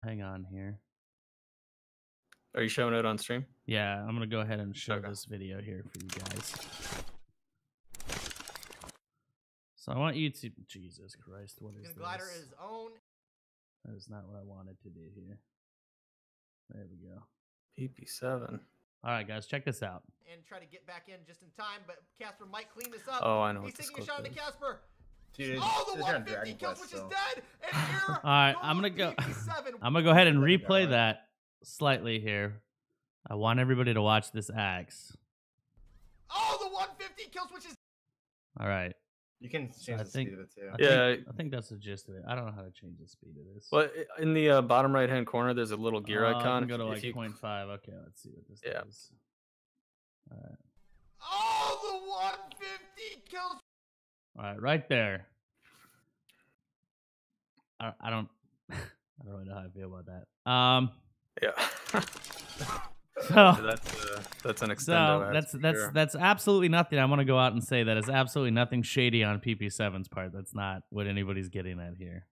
Hang on here. Are you showing it on stream? Yeah, I'm gonna go ahead and show this video here for you guys. So I want you to, Jesus Christ, what is this? Glider his own. That is not what I wanted to do here. There we go. PP7. All right, guys, check this out. And try to get back in just in time, but Casper might clean this up. Oh, I know. He's taking a shot into Casper. Dude, oh, the 150 kills, which is dead. And here, all right, I'm gonna go. I'm gonna go ahead and replay that slightly here. I want everybody to watch this axe. Oh, the 150 kills, which is. All right. You can change the speed of it too. I think that's the gist of it. I don't know how to change the speed of this. Well, in the bottom right hand corner, there's a little gear icon. I can go to like 0.5. Okay, let's see what this does. All right. Oh, the 150 kills. All right, right there. I don't really know how I feel about that. Yeah. So that's an extendo. That's absolutely nothing. I want to go out and say that is absolutely nothing shady on PP7's part. That's not what anybody's getting at here.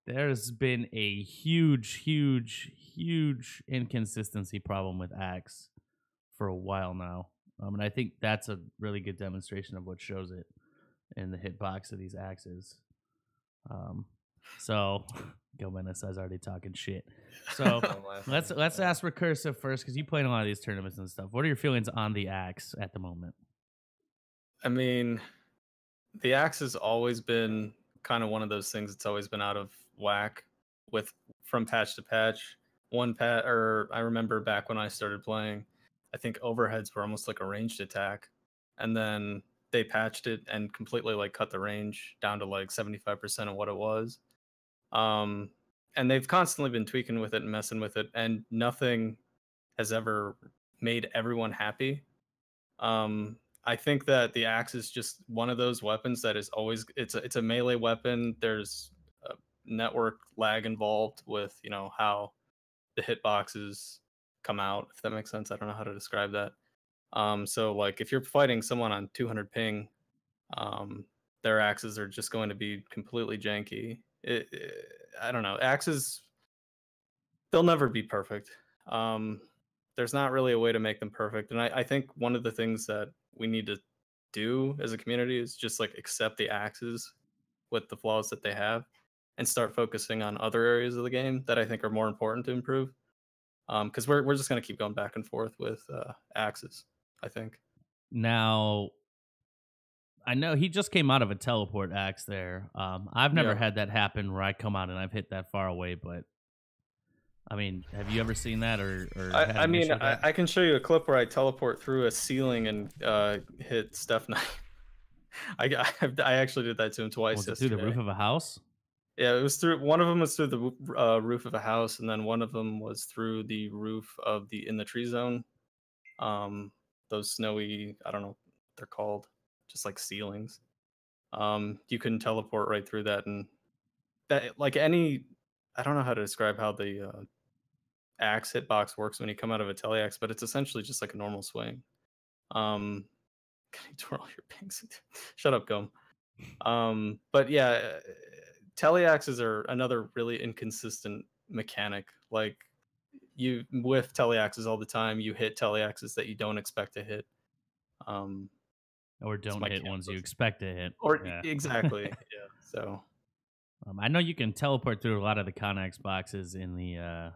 There's been a huge inconsistency problem with Axe for a while now. And I think that's a really good demonstration of what shows it in the hitbox of these axes. So Gilmenis is already talking shit. So let's ask Recursive first, because you played in a lot of these tournaments and stuff. What are your feelings on the axe at the moment? I mean, the axe has always been kind of one of those things that's always been out of whack from patch to patch. I remember back when I started playing, I think overheads were almost like a ranged attack, and then they patched it and completely like cut the range down to like 75% of what it was. And they've constantly been tweaking with it and messing with it, and nothing has ever made everyone happy. I think that the axe is just one of those weapons that is always it's a melee weapon. There's a network lag involved with how the hitboxes come out, if that makes sense. I don't know how to describe that. So like if you're fighting someone on 200 ping, their axes are just going to be completely janky. I don't know. Axes, they'll never be perfect. There's not really a way to make them perfect. And I think one of the things that we need to do as a community is just like accept the axes with the flaws that they have and start focusing on other areas of the game that I think are more important to improve. Because we're just going to keep going back and forth with axes, I think. Now, I know he just came out of a teleport axe there. I've never had that happen where I come out and I've hit that far away, but I mean, have you ever seen that or I mean, I can show you a clip where I teleport through a ceiling and hit Steph Knight. I actually did that to him twice. Was it through the roof of a house? Yeah, it was through. One of them was through the roof of a house, and then one of them was through the roof of in the tree zone. Those snowy, I don't know what they're called, just like ceilings. You can teleport right through that, and that like any. I don't know how to describe how the axe hitbox works when you come out of a teleaxe, but it's essentially just like a normal swing. Can you twirl your pings? Shut up, Gum. But yeah, teleaxes are another really inconsistent mechanic. Like you whiff teleaxes all the time. You hit teleaxes that you don't expect to hit. Or don't hit ones you expect to hit. Or exactly. Yeah. So I know you can teleport through a lot of the Connex boxes in the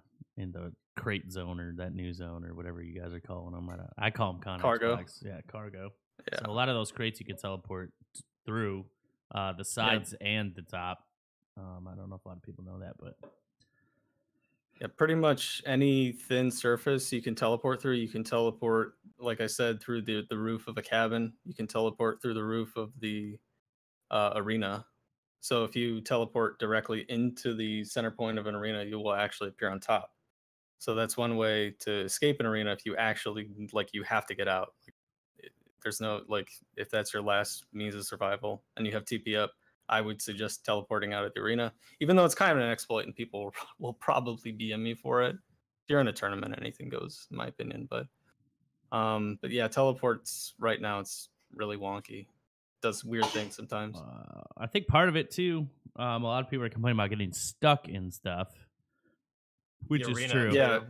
crate zone or that new zone or whatever you guys are calling them. I call them Connex cargo. Box. Yeah, cargo. Yeah. So a lot of those crates you can teleport through the sides and the top. I don't know if a lot of people know that, but yeah, pretty much any thin surface you can teleport through. You can teleport, like I said, through the roof of a cabin. You can teleport through the roof of the arena. So if you teleport directly into the center point of an arena, you will actually appear on top. So that's one way to escape an arena if you actually you have to get out. There's no if that's your last means of survival and you have TP up, I would suggest teleporting out of the arena, even though it's kind of an exploit and people will probably BM me for it. If you're in a tournament, anything goes, in my opinion. But yeah, teleports right now, it's really wonky. does weird things sometimes. I think part of it too. A lot of people are complaining about getting stuck in stuff, which is true. Yeah,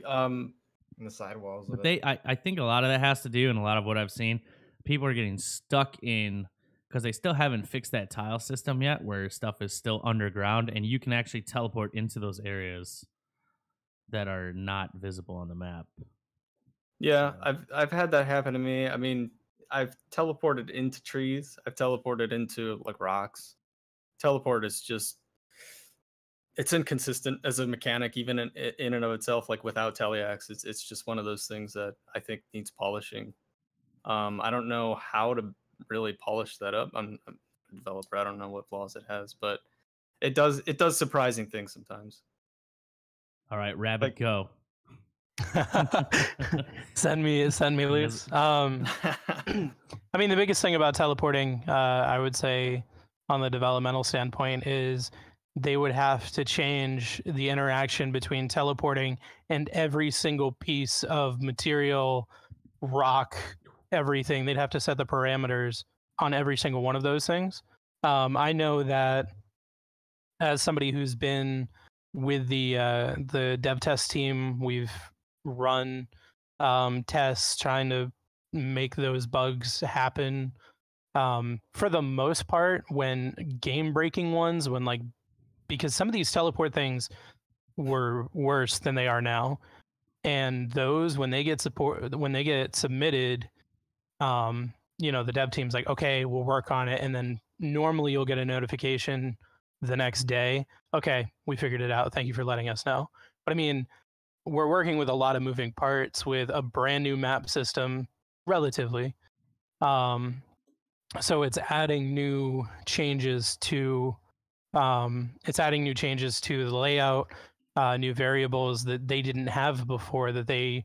in the sidewalls. But I think a lot of that has to do, and a lot of what I've seen, people are getting stuck in because they still haven't fixed that tile system yet, where stuff is still underground, and you can actually teleport into those areas that are not visible on the map. Yeah, I've had that happen to me. I mean, I've teleported into trees. I've teleported into like rocks. Teleport is just it's inconsistent as a mechanic, even in and of itself. Like without Teleax, it's just one of those things that I think needs polishing. I don't know how to really polish that up. I'm a developer. I don't know what flaws it has, but it does surprising things sometimes. All right, Rabbit, go. send me loose. I mean, the biggest thing about teleporting, I would say, on the developmental standpoint, is they would have to change the interaction between teleporting and every single piece of material, rock, everything. They'd have to set the parameters on every single one of those things. I know that as somebody who's been with the dev test team, we've run tests trying to make those bugs happen. For the most part, when game breaking ones, because some of these teleport things were worse than they are now, and those when they get submitted, the dev team's like, okay, we'll work on it, and then normally you'll get a notification the next day. Okay, we figured it out. Thank you for letting us know. But I mean, we're working with a lot of moving parts with a brand new map system, relatively. So it's adding new changes to the layout, new variables that they didn't have before, that they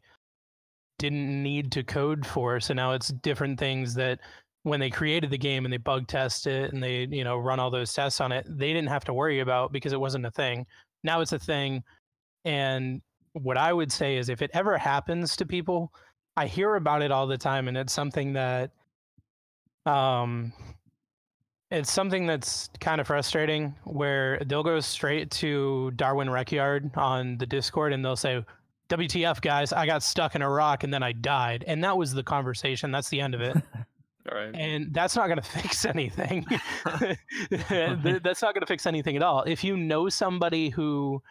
didn't need to code for. So now it's different things that when they created the game and they bug test it and they, run all those tests on it, they didn't have to worry about because it wasn't a thing. Now it's a thing. And what I would say is if it ever happens to people, I hear about it all the time, and it's something that that's kind of frustrating, where they'll go straight to Darwin Recyard on the Discord and they'll say, WTF guys, I got stuck in a rock and then I died. And that was the conversation. That's the end of it. All right. And that's not going to fix anything. That's not going to fix anything at all. If you know somebody who,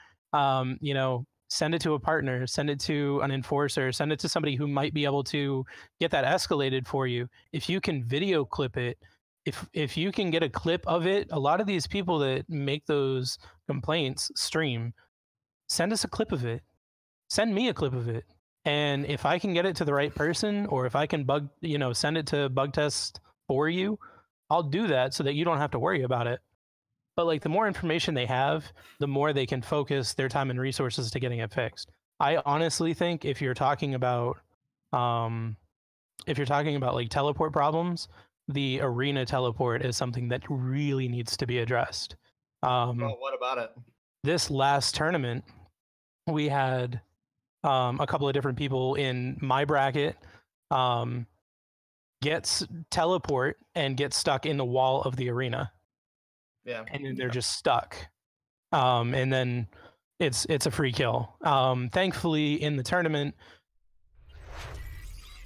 send it to a partner, send it to an enforcer, send it to somebody who might be able to get that escalated for you. If you can video clip it, if you can get a clip of it, a lot of these people that make those complaints stream, send us a clip of it. Send me a clip of it. And if I can get it to the right person, or if I can send it to bug test for you, I'll do that so that you don't have to worry about it. But the more information they have, the more they can focus their time and resources to getting it fixed. I honestly think if you're talking about teleport problems, the arena teleport is something that really needs to be addressed. Well, what about it? This last tournament, we had a couple of different people in my bracket teleport and get stuck in the wall of the arena. Yeah. And then they're just stuck. And then it's a free kill. Thankfully, in the tournament,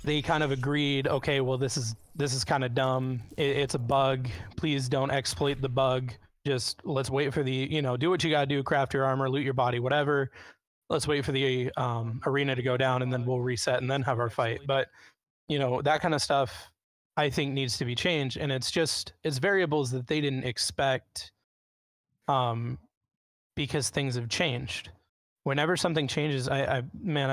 they kind of agreed, okay, well, this is kind of dumb. It's a bug. Please don't exploit the bug. Just let's wait for the, do what you got to do, craft your armor, loot your body, whatever. Let's wait for the arena to go down, and then we'll reset and then have our fight. But, that kind of stuff I think needs to be changed. And it's variables that they didn't expect because things have changed. Whenever something changes, I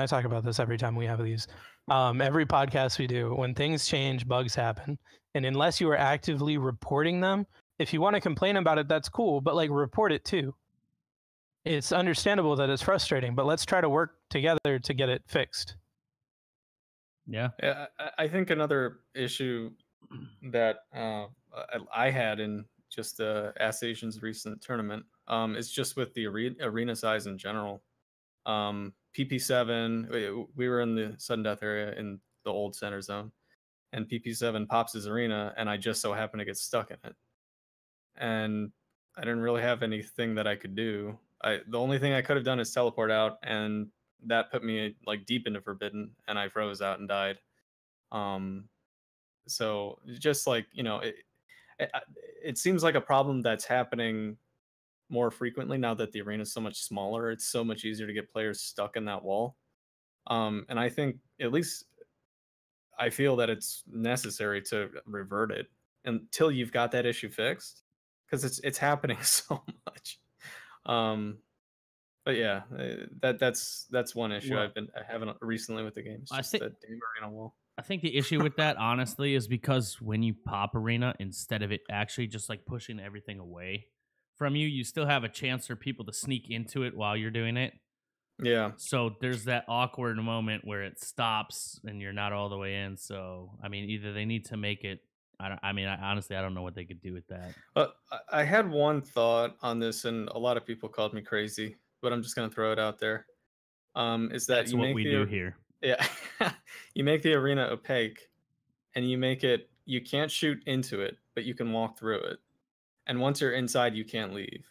talk about this every time we have these. Every podcast we do, when things change, bugs happen. And unless you are actively reporting them, if you want to complain about it, that's cool, but report it too. It's understandable that it's frustrating, but let's try to work together to get it fixed. Yeah, I think another issue that I had in just Ask Asian's recent tournament is just with the arena size in general. PP7, we were in the sudden death area in the old center zone, and PP7 pops his arena, and I just so happen to get stuck in it. And I didn't really have anything that I could do. The only thing I could have done is teleport out, and that put me like deep into Forbidden, and I froze out and died. So just like, you know, it seems like a problem that's happening more frequently now that the arena is so much smaller. It's so much easier to get players stuck in that wall. And I think, at least I feel that it's necessary to revert it until you've got that issue fixed, because it's happening so much. But yeah, that's one issue Well, I've been having recently with the game. It's just that damn arena wall. I think the issue with that, honestly, is because when you pop arena, instead of it actually just like pushing everything away from you, you still have a chance for people to sneak into it while you're doing it. Yeah. So there's that awkward moment where it stops and you're not all the way in. So I mean, either they need to make it. I honestly, I don't know what they could do with that. But I had one thought on this, and a lot of people called me crazy, but I'm just gonna throw it out there. Is that That's what we do here? Yeah, you make the arena opaque, and you make it, you can't shoot into it, but you can walk through it. And once you're inside, you can't leave.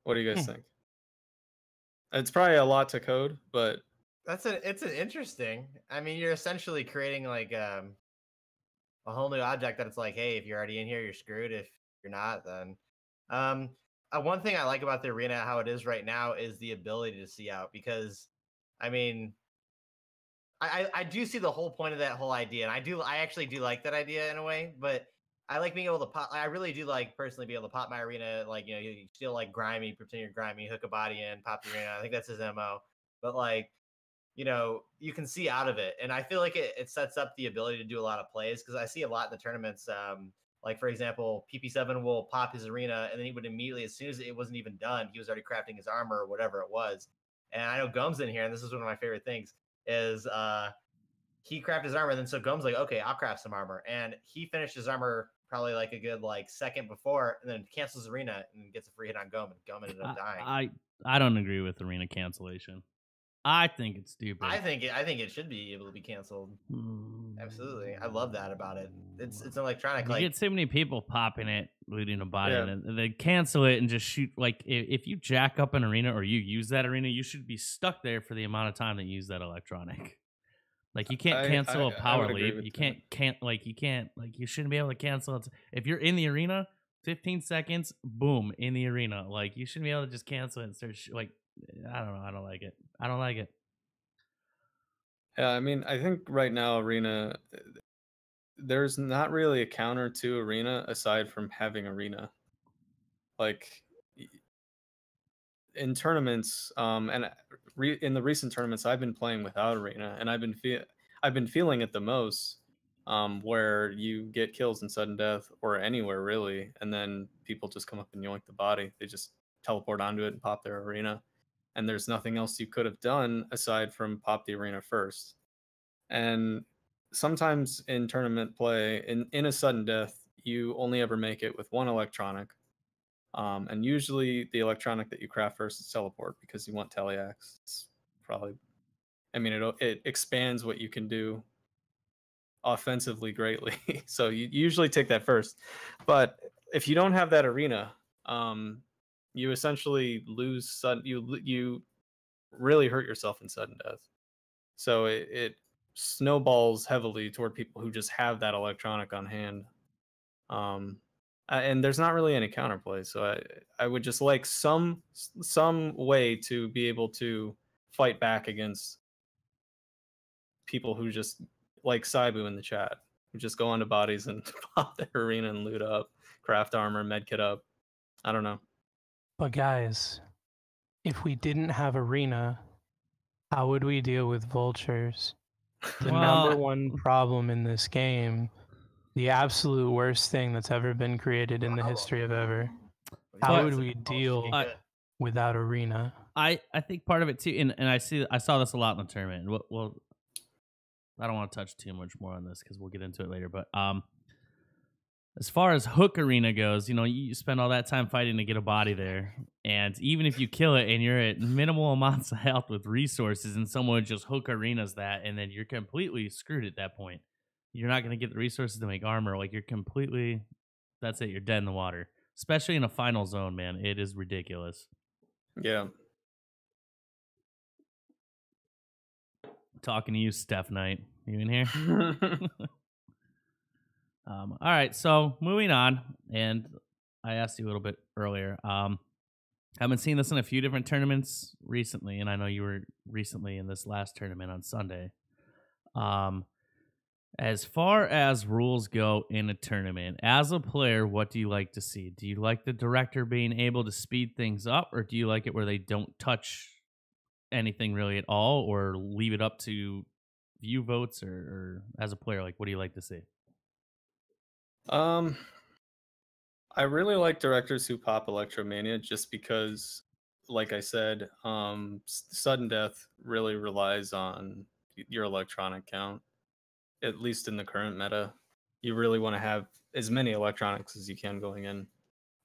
What do you guys think? It's probably a lot to code, but it's an interesting. I mean, you're essentially creating like a whole new object that it's like, hey, if you're already in here, you're screwed. If you're not, then one thing I like about the arena, how it is right now, is the ability to see out. Because I mean, I do see the whole point of that whole idea, and I actually do like that idea in a way, but I like being able to pop. I really do like personally being able to pop my arena, like, you know, you still like grimy, pretend you're grimy, hook a body in, pop the arena. I think that's his MO. But like, you know, you can see out of it, and I feel like it sets up the ability to do a lot of plays, because I see a lot in the tournaments. Like, for example, PP7 will pop his arena, and then he would immediately, as soon as it wasn't even done, he was already crafting his armor or whatever it was. And I know Gum's in here, and this is one of my favorite things, is he crafted his armor, and then so Gum's like, okay, I'll craft some armor. And he finished his armor probably like a good like second before, and then cancels arena and gets a free hit on Gum, and Gum ended up dying. I don't agree with arena cancellation. I think it's stupid. I think it should be able to be canceled. Absolutely, I love that about it. It's electronic. You get so many people popping it, looting a body, and they cancel it and just shoot. Like, if you jack up an arena or you use that arena, you should be stuck there for the amount of time that you use that electronic. Like, you can't cancel a power leap. You can't you shouldn't be able to cancel it. If you're in the arena, 15 seconds, boom, in the arena. Like, you shouldn't be able to just cancel it and start like, I don't know. I don't like it. I don't like it. Yeah, I mean, I think right now arena, there's not really a counter to arena aside from having arena. Like, in tournaments, and in the recent tournaments, I've been playing without arena, and I've been feeling it the most, where you get kills in sudden death or anywhere really, and then people just come up and yoink the body. They just teleport onto it and pop their arena, and there's nothing else you could have done aside from pop the arena first. And sometimes in tournament play, in a sudden death, you only ever make it with one electronic. And usually the electronic that you craft first is teleport, because you want Telliax. It's probably, I mean, it expands what you can do offensively greatly. So you usually take that first. But if you don't have that arena, you essentially lose you really hurt yourself in sudden death. So it snowballs heavily toward people who just have that electronic on hand. And there's not really any counterplay, so I would just like some way to be able to fight back against people who just, like Saibu in the chat, who just go onto bodies and pop their arena and loot up, craft armor, medkit up. I don't know. But guys, if we didn't have arena, how would we deal with vultures? The number one problem in this game, the absolute worst thing that's ever been created in the history of ever. How would we deal without arena? I think part of it too, and I saw this a lot in the tournament. Well, I don't want to touch too much more on this because we'll get into it later. But as far as Hook Arena goes, you spend all that time fighting to get a body there. And even if you kill it and you're at minimal amounts of health with resources and someone just Hook Arenas that, and then you're completely screwed at that point. You're not going to get the resources to make armor. Like, that's it. You're dead in the water. Especially in a final zone, man. It is ridiculous. Yeah. Talking to you, Steph Knight. You in here? All right, so moving on, and I asked you a little bit earlier. I've been seeing this in a few different tournaments recently, and I know you were recently in this last tournament on Sunday. As far as rules go in a tournament, as a player, what do you like to see? Do you like the director being able to speed things up, or do you like it where they don't touch anything really at all, or leave it up to view votes, or as a player, like, what do you like to see? I really like directors who pop Electromania just because, like I said, sudden death really relies on your electronic count, at least in the current meta. You really want to have as many electronics as you can going in.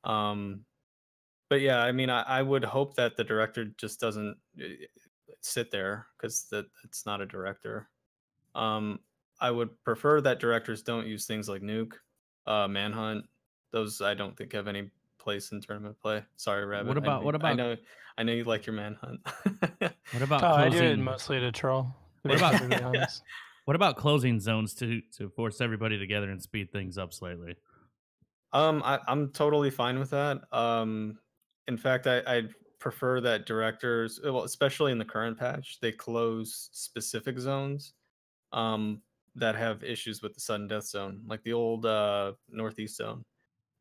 But yeah, I mean, I would hope that the director just doesn't sit there, because it's not a director. I would prefer that directors don't use things like nuke, manhunt. Those I don't think have any place in tournament play. Sorry, Rabbit. What about I know you like your manhunt. what about I do it closing? mostly to troll. What about to be honest? What about closing zones to force everybody together and speed things up slightly? I'm totally fine with that. In fact, I'd prefer that directors, well, especially in the current patch, they close specific zones that have issues with the sudden death zone, like the old northeast zone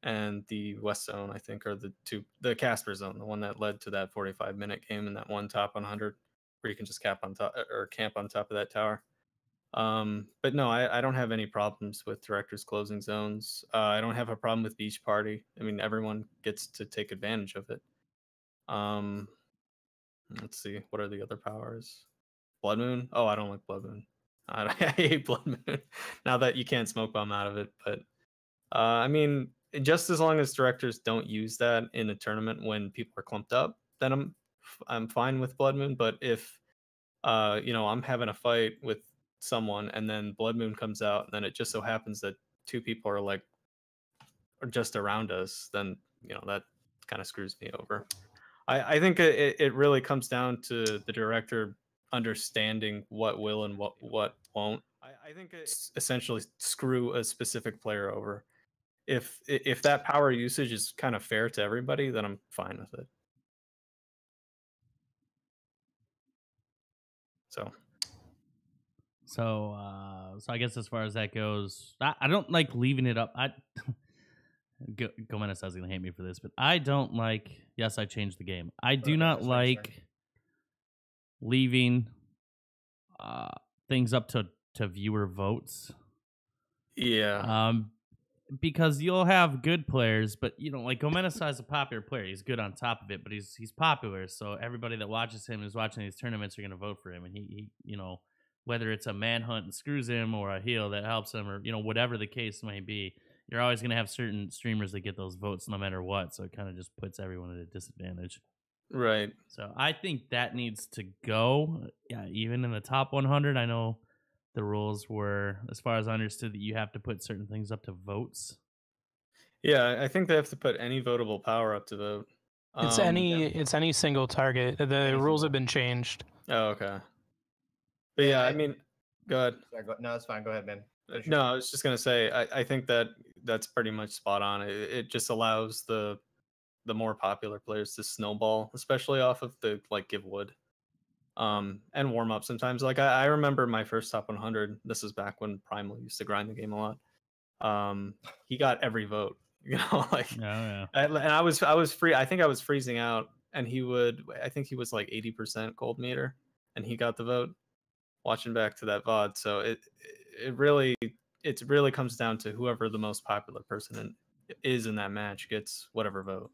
and the west zone. I think are the Casper zone, the one that led to that 45-minute game and that one top 100 where you can just cap on top or camp on top of that tower. But no, I don't have any problems with directors closing zones. I don't have a problem with beach party. I mean, everyone gets to take advantage of it. Let's see, what are the other powers? Blood Moon? Oh, I don't like Blood Moon. I hate Blood Moon. Now that you can't smoke bomb out of it, but I mean, just as long as directors don't use that in a tournament when people are clumped up, then I'm fine with Blood Moon. But if I'm having a fight with someone and then Blood Moon comes out and then it just so happens that two people are just around us, then that kind of screws me over. I think it really comes down to the director understanding what will and what won't. I think it's essentially screw a specific player over. If that power usage is kind of fair to everybody, then I'm fine with it. So I guess as far as that goes, I don't like leaving it up. Gomenis is gonna hate me for this, but I don't like. Yes, I changed the game. I do not like leaving things up to viewer votes. Yeah. Because you'll have good players, but like Gomenis is a popular player. He's good on top of it, but he's popular, so everybody that watches him is watching these tournaments are gonna vote for him, and he whether it's a manhunt and screws him or a heal that helps him, or whatever the case may be. You're always going to have certain streamers that get those votes no matter what, so it kind of just puts everyone at a disadvantage. Right. So I think that needs to go. Yeah, even in the top 100, I know the rules were, as far as I understood, that you have to put certain things up to votes. Yeah, I think they have to put any votable power up to vote. It's any single target. The rules have been changed. Oh, okay. But yeah, I mean, go ahead. Sorry, no, it's fine. Go ahead, man. No, I was just gonna say, I think that's pretty much spot on. It just allows the more popular players to snowball, especially off of the give wood, and warm up sometimes. Like I remember my first top 100. This is back when Primal used to grind the game a lot. He got every vote, yeah. And I was free. I think I was freezing out, and I think he was like 80% gold meter, and he got the vote. Watching back to that VOD, so it really comes down to whoever the most popular person is in that match gets whatever vote.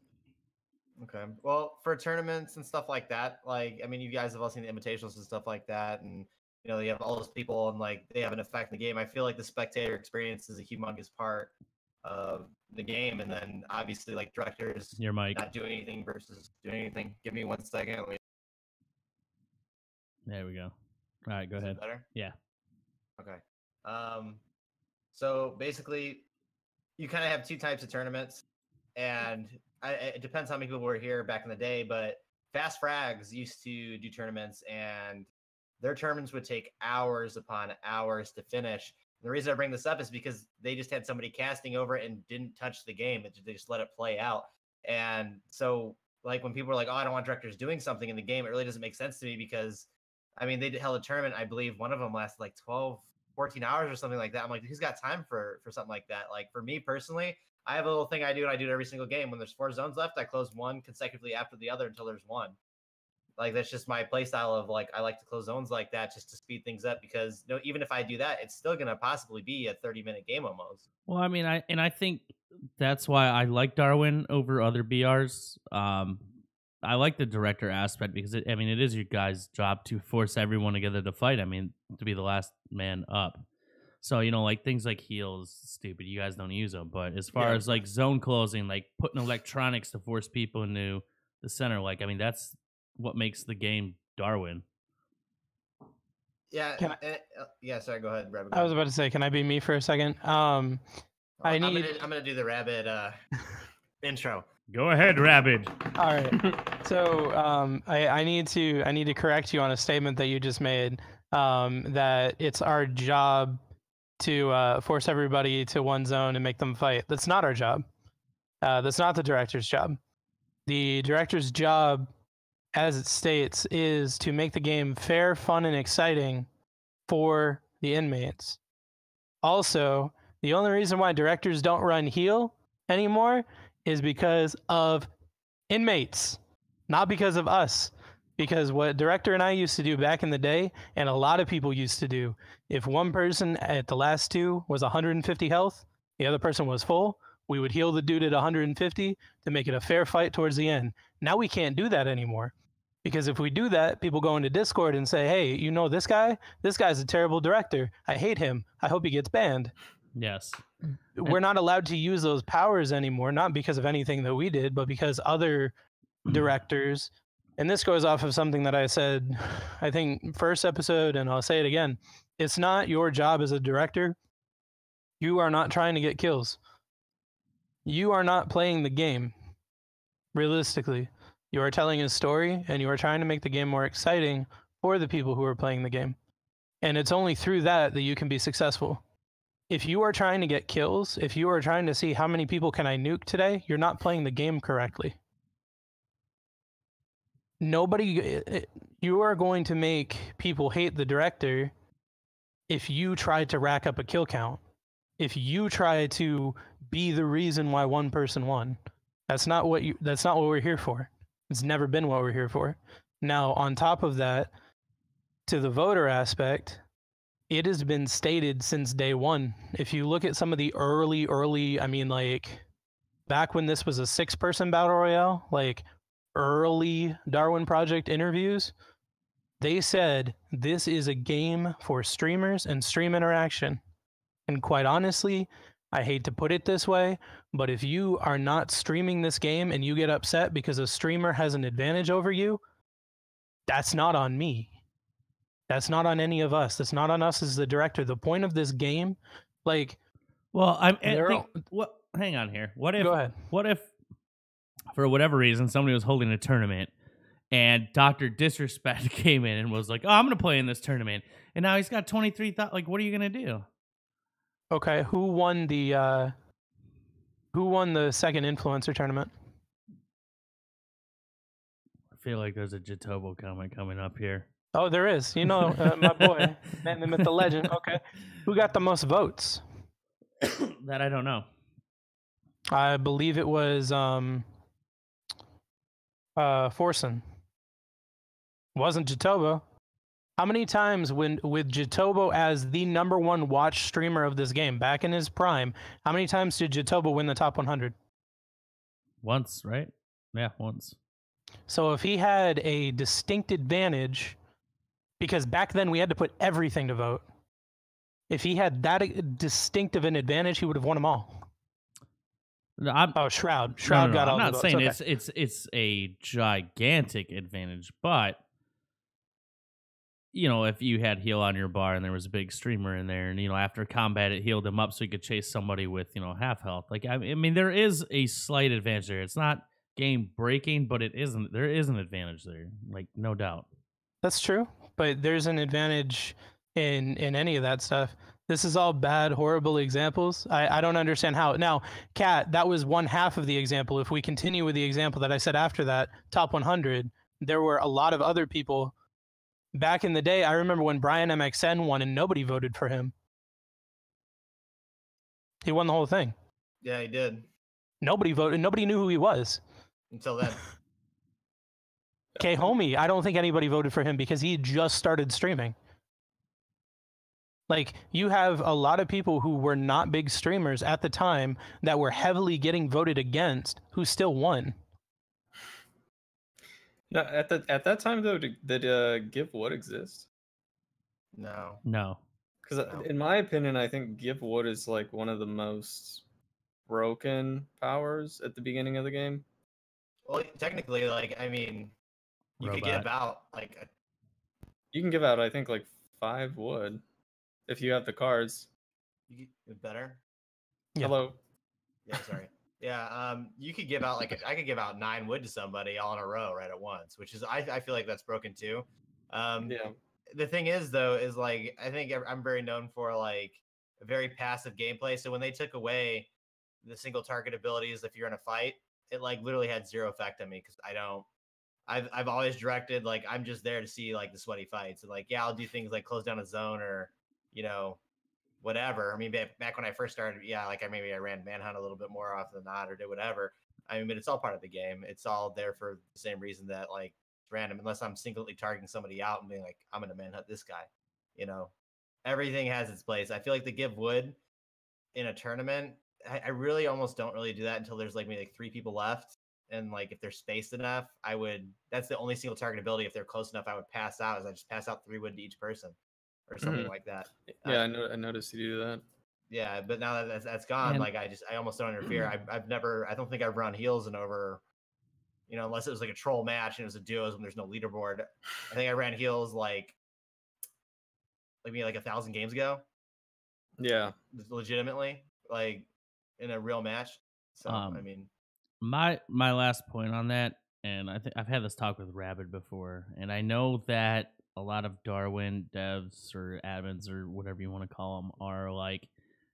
Okay. Well, for tournaments and stuff like that, I mean, you guys have all seen the invitationals and stuff like that, and you have all those people and they have an effect in the game. I feel like the spectator experience is a humongous part of the game, and then obviously like directors Your mic. not doing anything versus doing anything. Give me 1 second. There we go. All right, go ahead. Better? Yeah. Okay. So basically, you kind of have 2 types of tournaments, and it depends how many people were here back in the day, but Fast Frags used to do tournaments, and their tournaments would take hours upon hours to finish. And the reason I bring this up is because they just had somebody casting over it and didn't touch the game. They just let it play out. And so, like, when people are like, oh, I don't want directors doing something in the game, it really doesn't make sense to me because, I mean, they held a tournament. I believe one of them lasted like 12, 14 hours or something like that. I'm like, who's got time for something like that? Like, for me personally, I have a little thing I do, and I do it every single game. When there's 4 zones left, I close one consecutively after the other until there's one. Like, that's just my play style of, like, I like to close zones like that just to speed things up because even if I do that, it's still going to possibly be a 30-minute game almost. Well, I mean, I think that's why I like Darwin over other BRs. I like the director aspect because, it is your guys' job to force everyone together to fight. I mean, to be the last man up. So, like, things like heals, stupid. You guys don't use them. But as far as, like, zone closing, like, putting electronics to force people into the center, like, I mean, that's what makes the game Darwin. Yeah. Sorry, go ahead, Rabbit. I was about to say, can I be me for a second? I'm gonna do the Rabbit intro. Go ahead, Rabbit. All right. So I need to correct you on a statement that you just made. That it's our job to force everybody to one zone and make them fight. That's not our job. That's not the director's job. The director's job, as it states, is to make the game fair, fun, and exciting for the inmates. Also, the only reason why directors don't run heal anymore is because of inmates, not because of us. Because what director and I used to do back in the day, and a lot of people used to do, if one person at the last 2 was 150 health, the other person was full, we would heal the dude at 150 to make it a fair fight towards the end. Now we can't do that anymore. Because if we do that, people go into Discord and say, hey, you know this guy? This guy's a terrible director. I hate him. I hope he gets banned. Yes. We're not allowed to use those powers anymore, not because of anything that we did, but because other directors, and this goes off of something that I said, I think, first episode, and I'll say it again. It's not your job as a director. You are not trying to get kills. You are not playing the game, realistically. You are telling a story, and you are trying to make the game more exciting for the people who are playing the game. And it's only through that that you can be successful. If you are trying to get kills, if you are trying to see how many people can I nuke today, you're not playing the game correctly. You are going to make people hate the director if you try to rack up a kill count. If you try to be the reason why one person won. That's not what we're here for. It's never been what we're here for. Now, on top of that, to the voter aspect, it has been stated since day one. If you look at some of the early, I mean, like, back when this was a 6-person battle royale, like, early Darwin Project interviews, they said this is a game for streamers and stream interaction. And quite honestly, I hate to put it this way, but if you are not streaming this game and you get upset because a streamer has an advantage over you, that's not on me. That's not on any of us. That's not on us as the director. The point of this game, like, well, hang on here. Go ahead. What if, for whatever reason, somebody was holding a tournament and Dr. Disrespect came in and was like, "Oh, I'm going to play in this tournament," and now he's got 23,000. Like, what are you going to do? Okay, who won the second influencer tournament? I feel like there's a Jitobo comment coming up here. Oh, there is. You know, my boy, man, the myth, the legend. Okay, who got the most votes? That I don't know. I believe it was Forsen. Wasn't Jitobo. How many times with Jitobo as the #1 watch streamer of this game back in his prime, how many times did Jitobo win the top 100? Once, right? Yeah, once. So if he had a distinct advantage, because back then we had to put everything to vote. If he had that distinct of an advantage, he would have won them all. No, Shroud. no, Shroud no, got I'm all the not votes. saying Okay. it's a gigantic advantage, but you know, if you had heal on your bar and there was a big streamer in there, and you know, after combat it healed him up so you could chase somebody with, you know, half health. Like I mean, there is a slight advantage there. It's not game breaking, but there is an advantage there, like no doubt. That's true, but there's an advantage in any of that stuff. This is all bad, horrible examples. I don't understand how. Now, Kat, that was one half of the example. If we continue with the example that I said after that, top 100, there were a lot of other people. Back in the day, I remember when Brian MXN won and nobody voted for him. He won the whole thing. Yeah, he did. Nobody voted. Nobody knew who he was. Until then. K Homie, I don't think anybody voted for him because he just started streaming. Like, you have a lot of people who were not big streamers at the time that were heavily getting voted against who still won. No, at that time though, did Give Wood exist? No. No. Because in my opinion, I think Give Wood is like one of the most broken powers at the beginning of the game. Well, technically, like, I mean, you could give out like you can give out, I think, like 5 wood if you have the cards. you get better. Yeah. Hello. Yeah, sorry. Yeah, you could give out like I could give out 9 wood to somebody all in a row right at once, which is I feel like that's broken too. Yeah. The thing is though, is like I think I'm very known for like a very passive gameplay. So when they took away the single target abilities, if you're in a fight, it like literally had 0 effect on me because I've always directed like I'm just there to see like the sweaty fights and like I'll do things like close down a zone or whatever. I mean, back when I first started, like I ran manhunt a little bit more often than not or did whatever. I mean, but it's all part of the game. It's all there for the same reason that like it's random, unless I'm singularly targeting somebody out and being like, I'm gonna manhunt this guy. Everything has its place. I feel like the give wood in a tournament, I really almost don't really do that until there's like maybe like 3 people left. And like if they're spaced enough, that's the only single target ability. If they're close enough, I would pass out as I just pass out 3 wood to each person or something like that. Yeah, I noticed you do that. Yeah, but now that that's gone, like I almost don't interfere. I don't think I've run heals in over, unless it was like a troll match and it was a duos when there's no leaderboard. I think I ran heals like maybe like 1,000 games ago. Yeah, legitimately, like in a real match. So I mean, my last point on that, and I think I've had this talk with Rabid before, and I know that a lot of Darwin devs or admins or whatever you want to call them are like,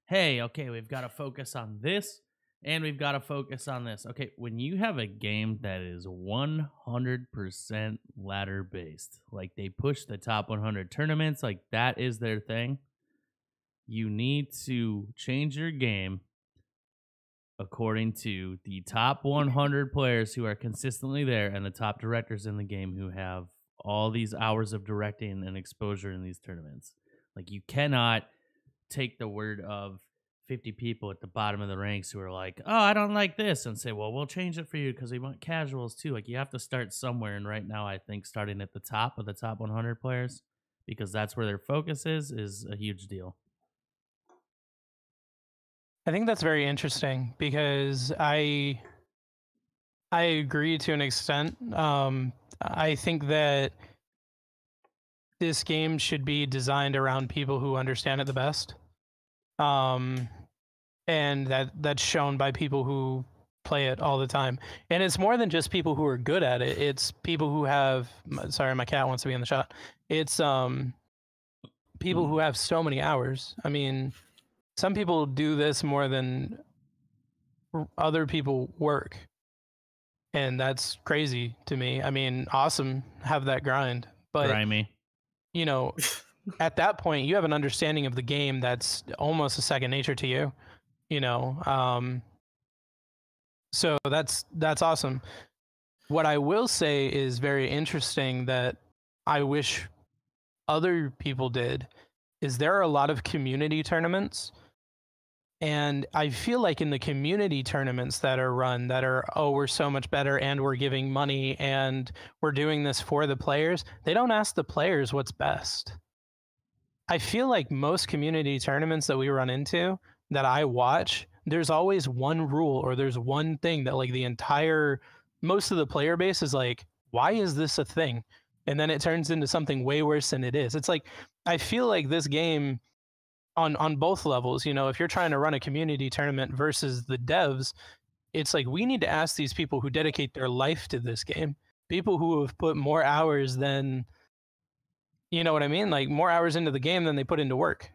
hey, okay, we've got to focus on this and we've got to focus on this. Okay, when you have a game that is 100% ladder based, like they push the top 100 tournaments, like that is their thing, you need to change your game according to the top 100 players who are consistently there and the top directors in the game who have all these hours of directing and exposure in these tournaments. Like, you cannot take the word of 50 people at the bottom of the ranks who are like, oh, I don't like this, and say, well, we'll change it for you because we want casuals too. Like, you have to start somewhere, and right now I think starting at the top of the top 100 players, because that's where their focus is a huge deal. I think that's very interesting because I agree to an extent. I think that this game should be designed around people who understand it the best. And that's shown by people who play it all the time. And it's more than just people who are good at it. It's people who have, sorry, my cat wants to be in the shot. It's people who have so many hours. I mean, some people do this more than other people work. And that's crazy to me. I mean, awesome, have that grind. But, grimy. At that point, you have an understanding of the game that's almost a second nature to you, So that's awesome. What I will say is very interesting that I wish other people did is there are a lot of community tournaments. And I feel like in the community tournaments that are run that are, oh, we're so much better and we're giving money and we're doing this for the players, they don't ask the players what's best. I feel like most community tournaments that we run into that I watch, there's always one rule or there's one thing that like most of the player base is like, why is this a thing? And then it turns into something way worse than it is. It's like, I feel like this game on both levels, you know, if you're trying to run a community tournament versus the devs, it's like we need to ask these people who dedicate their life to this game, people who have put more hours than, you know what I mean? Like more hours into the game than they put into work.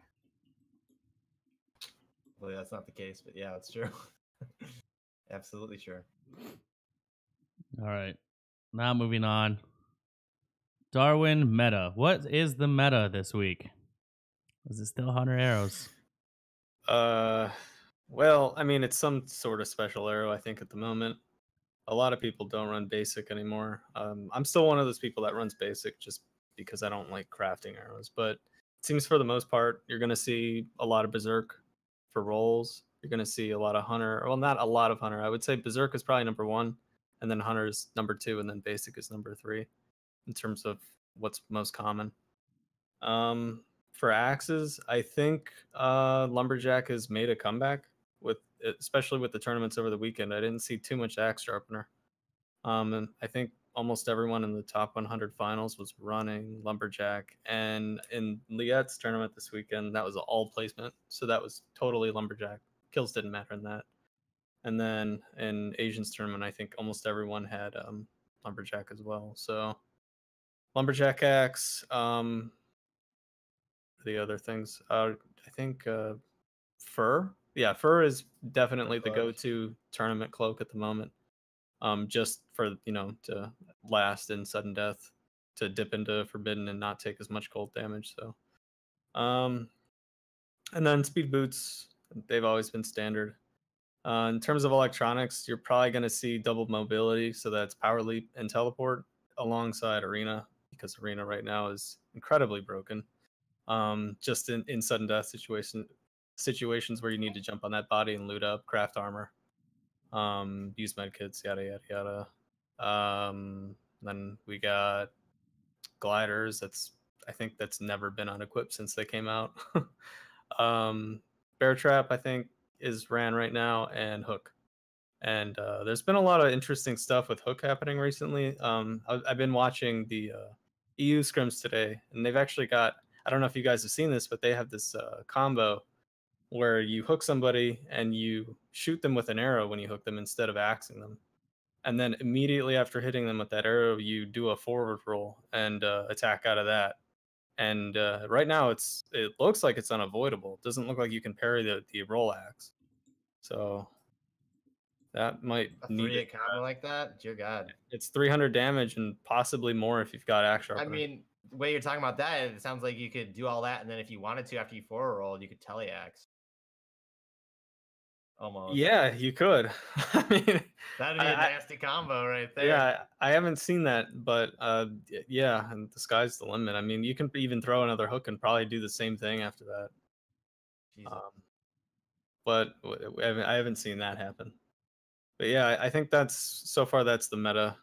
Well, that's not the case, but yeah, it's true. Absolutely true. All right. Now moving on. Darwin meta. What is the meta this week? Is it still Hunter Arrows? Well, I mean, it's some sort of special arrow, I think, at the moment. A lot of people don't run basic anymore. I'm still one of those people that runs basic just because I don't like crafting arrows. But it seems for the most part, you're going to see a lot of Berserk for rolls. You're going to see a lot of Hunter. Well, not a lot of Hunter. I would say Berserk is probably number 1, and then Hunter is number 2, and then basic is number 3 in terms of what's most common. For axes, I think Lumberjack has made a comeback especially with the tournaments over the weekend. I didn't see too much axe sharpener. And I think almost everyone in the top 100 finals was running Lumberjack. And in Liette's tournament this weekend, that was an all placement. So that was totally Lumberjack. Kills didn't matter in that. And then in Asian's tournament, I think almost everyone had Lumberjack as well. So Lumberjack axe, the other things, I think fur. Yeah, fur is definitely the go-to tournament cloak at the moment. Just for, you know, to last in sudden death, to dip into forbidden and not take as much cold damage. So, and then speed boots, they've always been standard. In terms of electronics, you're probably going to see double mobility, so that's power leap and teleport alongside arena, because arena right now is incredibly broken. Just in sudden death situations where you need to jump on that body and loot up, craft armor, use medkits, yada yada yada. Then we got gliders. I think that's never been unequipped since they came out. Bear trap, I think, is ran right now, and hook. And there's been a lot of interesting stuff with hook happening recently. I've been watching the EU scrims today, and they've actually got, I don't know if you guys have seen this, but they have this combo where you hook somebody and you shoot them with an arrow when you hook them instead of axing them. And then immediately after hitting them with that arrow, you do a forward roll and attack out of that. And right now it looks like it's unavoidable. It doesn't look like you can parry the roll axe. So that might a 3-hit combo like that. Dear God, it's 300 damage and possibly more if you've got axe sharpener. I mean, the way you're talking about that, it sounds like you could do all that, and then if you wanted to, after you forward rolled, you could tele-axe. Almost. Yeah, you could. I mean, that'd be a nasty combo right there. Yeah, I haven't seen that, but yeah, and the sky's the limit. I mean, you can even throw another hook and probably do the same thing after that. But I haven't seen that happen. But yeah, I think that's the meta.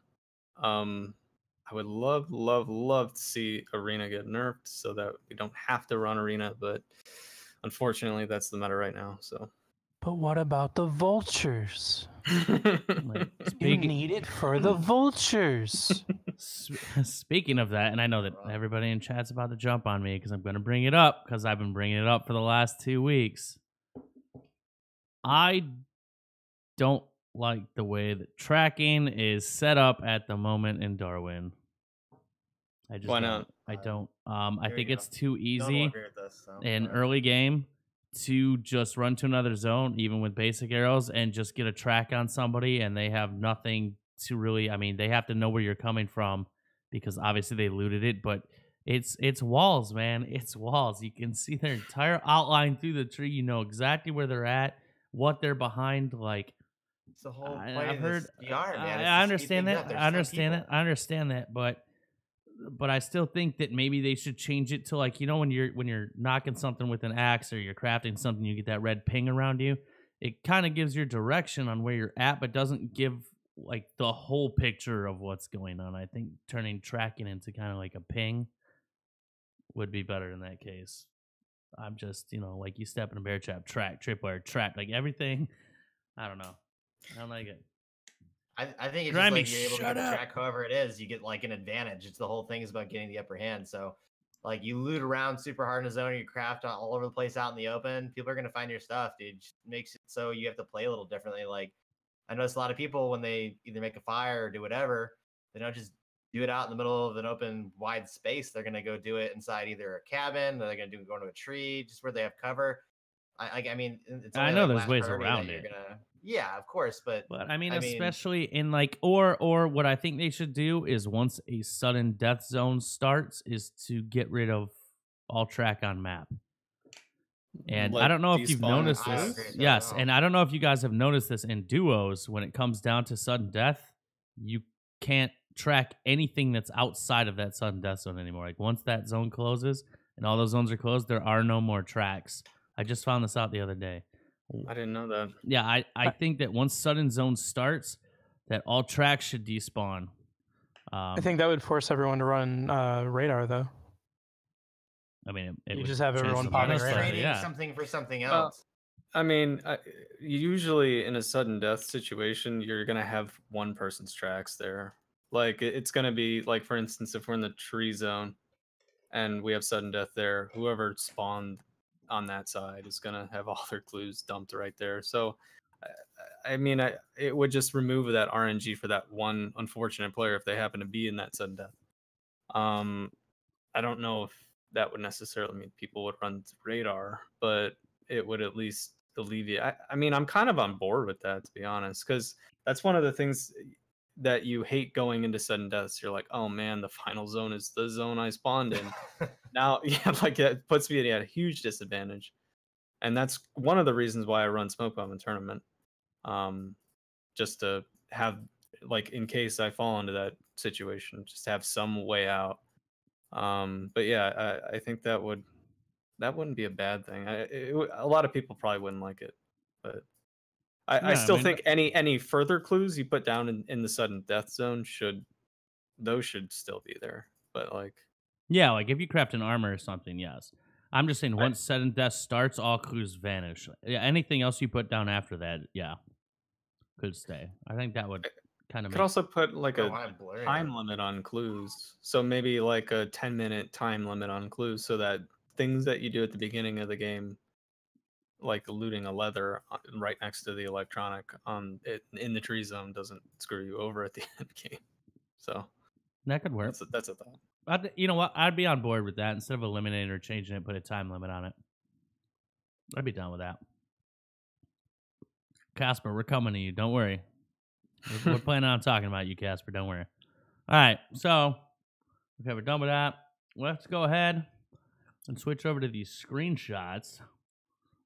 I would love to see arena get nerfed so that we don't have to run arena, but unfortunately that's the meta right now. So. But what about the vultures? Like, you need it for the vultures. Speaking of that, and I know that everybody in chat's about to jump on me because I'm going to bring it up because I've been bringing it up for the last 2 weeks. I don't like the way that tracking is set up at the moment in Darwin. I just Why not? I don't. I think it's too easy this, so. in early game to just run to another zone, even with basic arrows, and just get a track on somebody, and they have nothing to really. I mean, they have to know where you're coming from because obviously they looted it, but it's walls, man. It's walls. You can see their entire outline through the tree. You know exactly where they're at, what they're behind. Like, it's the whole point I've heard. VR, man. I understand that. I understand that, but I still think that maybe they should change it to, like, you know, when you're knocking something with an axe or you're crafting something, you get that red ping around you. It kind of gives your direction on where you're at, but doesn't give like the whole picture of what's going on. I think turning tracking into kind of like a ping would be better in that case. I'm just, like you step in a bear trap, track, tripwire, trap, like everything. I don't know. I don't like it. I think it's Grimy, just like you're able to get shut the up. track however it is, you get like an advantage. It's the whole thing is about getting the upper hand. So like you loot around super hard in the zone, you craft all over the place out in the open. People are gonna find your stuff, dude. It just makes it so you have to play a little differently. Like I notice a lot of people when they either make a fire or do whatever, they don't just do it out in the middle of an open wide space. They're gonna go do it inside either a cabin, or they're gonna go into a tree, just where they have cover. I mean, it's only I know like there's last ways priority around that you're it. gonna. Yeah, of course, but I mean, I mean, especially in like, or what I think they should do is once a sudden death zone starts, is to get rid of all track on map. And I don't know if you've noticed I this. agree with that Yes, at all. and I don't know if you guys have noticed this in duos. When it comes down to sudden death, you can't track anything that's outside of that sudden death zone anymore. Like once that zone closes and all those zones are closed, there are no more tracks. I just found this out the other day. I didn't know that. Yeah, I think that once sudden zone starts, that all tracks should despawn. I think that would force everyone to run radar, though. I mean, it You would just have change everyone the popping lineup radar. slightly, trading yeah. something for something Well, else. I mean, usually in a sudden death situation, you're gonna have one person's tracks there. Like it's gonna be like, for instance, if we're in the tree zone and we have sudden death there, whoever spawned on that side is gonna have all their clues dumped right there. So, I mean, it would just remove that RNG for that one unfortunate player if they happen to be in that sudden death. I don't know if that would necessarily mean people would run radar, but it would at least alleviate. I mean, I'm kind of on board with that, to be honest, because that's one of the things that you hate going into sudden deaths. You're like, oh man, the final zone is the zone I spawned in. Now, yeah, like that puts me at a huge disadvantage, and that's one of the reasons why I run smoke bomb in tournament, just to have, like, in case I fall into that situation, just have some way out. But yeah, I think that wouldn't be a bad thing. A lot of people probably wouldn't like it, but I Yeah, still I mean, think any further clues you put down in the sudden death zone should still be there. But like, yeah, like if you craft an armor or something, yes. I'm just saying I- once sudden death starts, all clues vanish. Yeah, anything else you put down after that, yeah, could stay. I think that would kind you of could make. also put like I don't a want to blur it. time limit on clues. So maybe like a 10-minute time limit on clues, so that things that you do at the beginning of the game, like looting a leather right next to the electronic in the tree zone, doesn't screw you over at the end game. So That could work. that's a thought. You know what? I'd be on board with that. Instead of eliminating or changing it, put a time limit on it. I'd be down with that. Casper, we're coming to you. Don't worry. We're planning on talking about you, Casper. Don't worry. All right. So, okay, we're done with that. Let's go ahead and switch over to these screenshots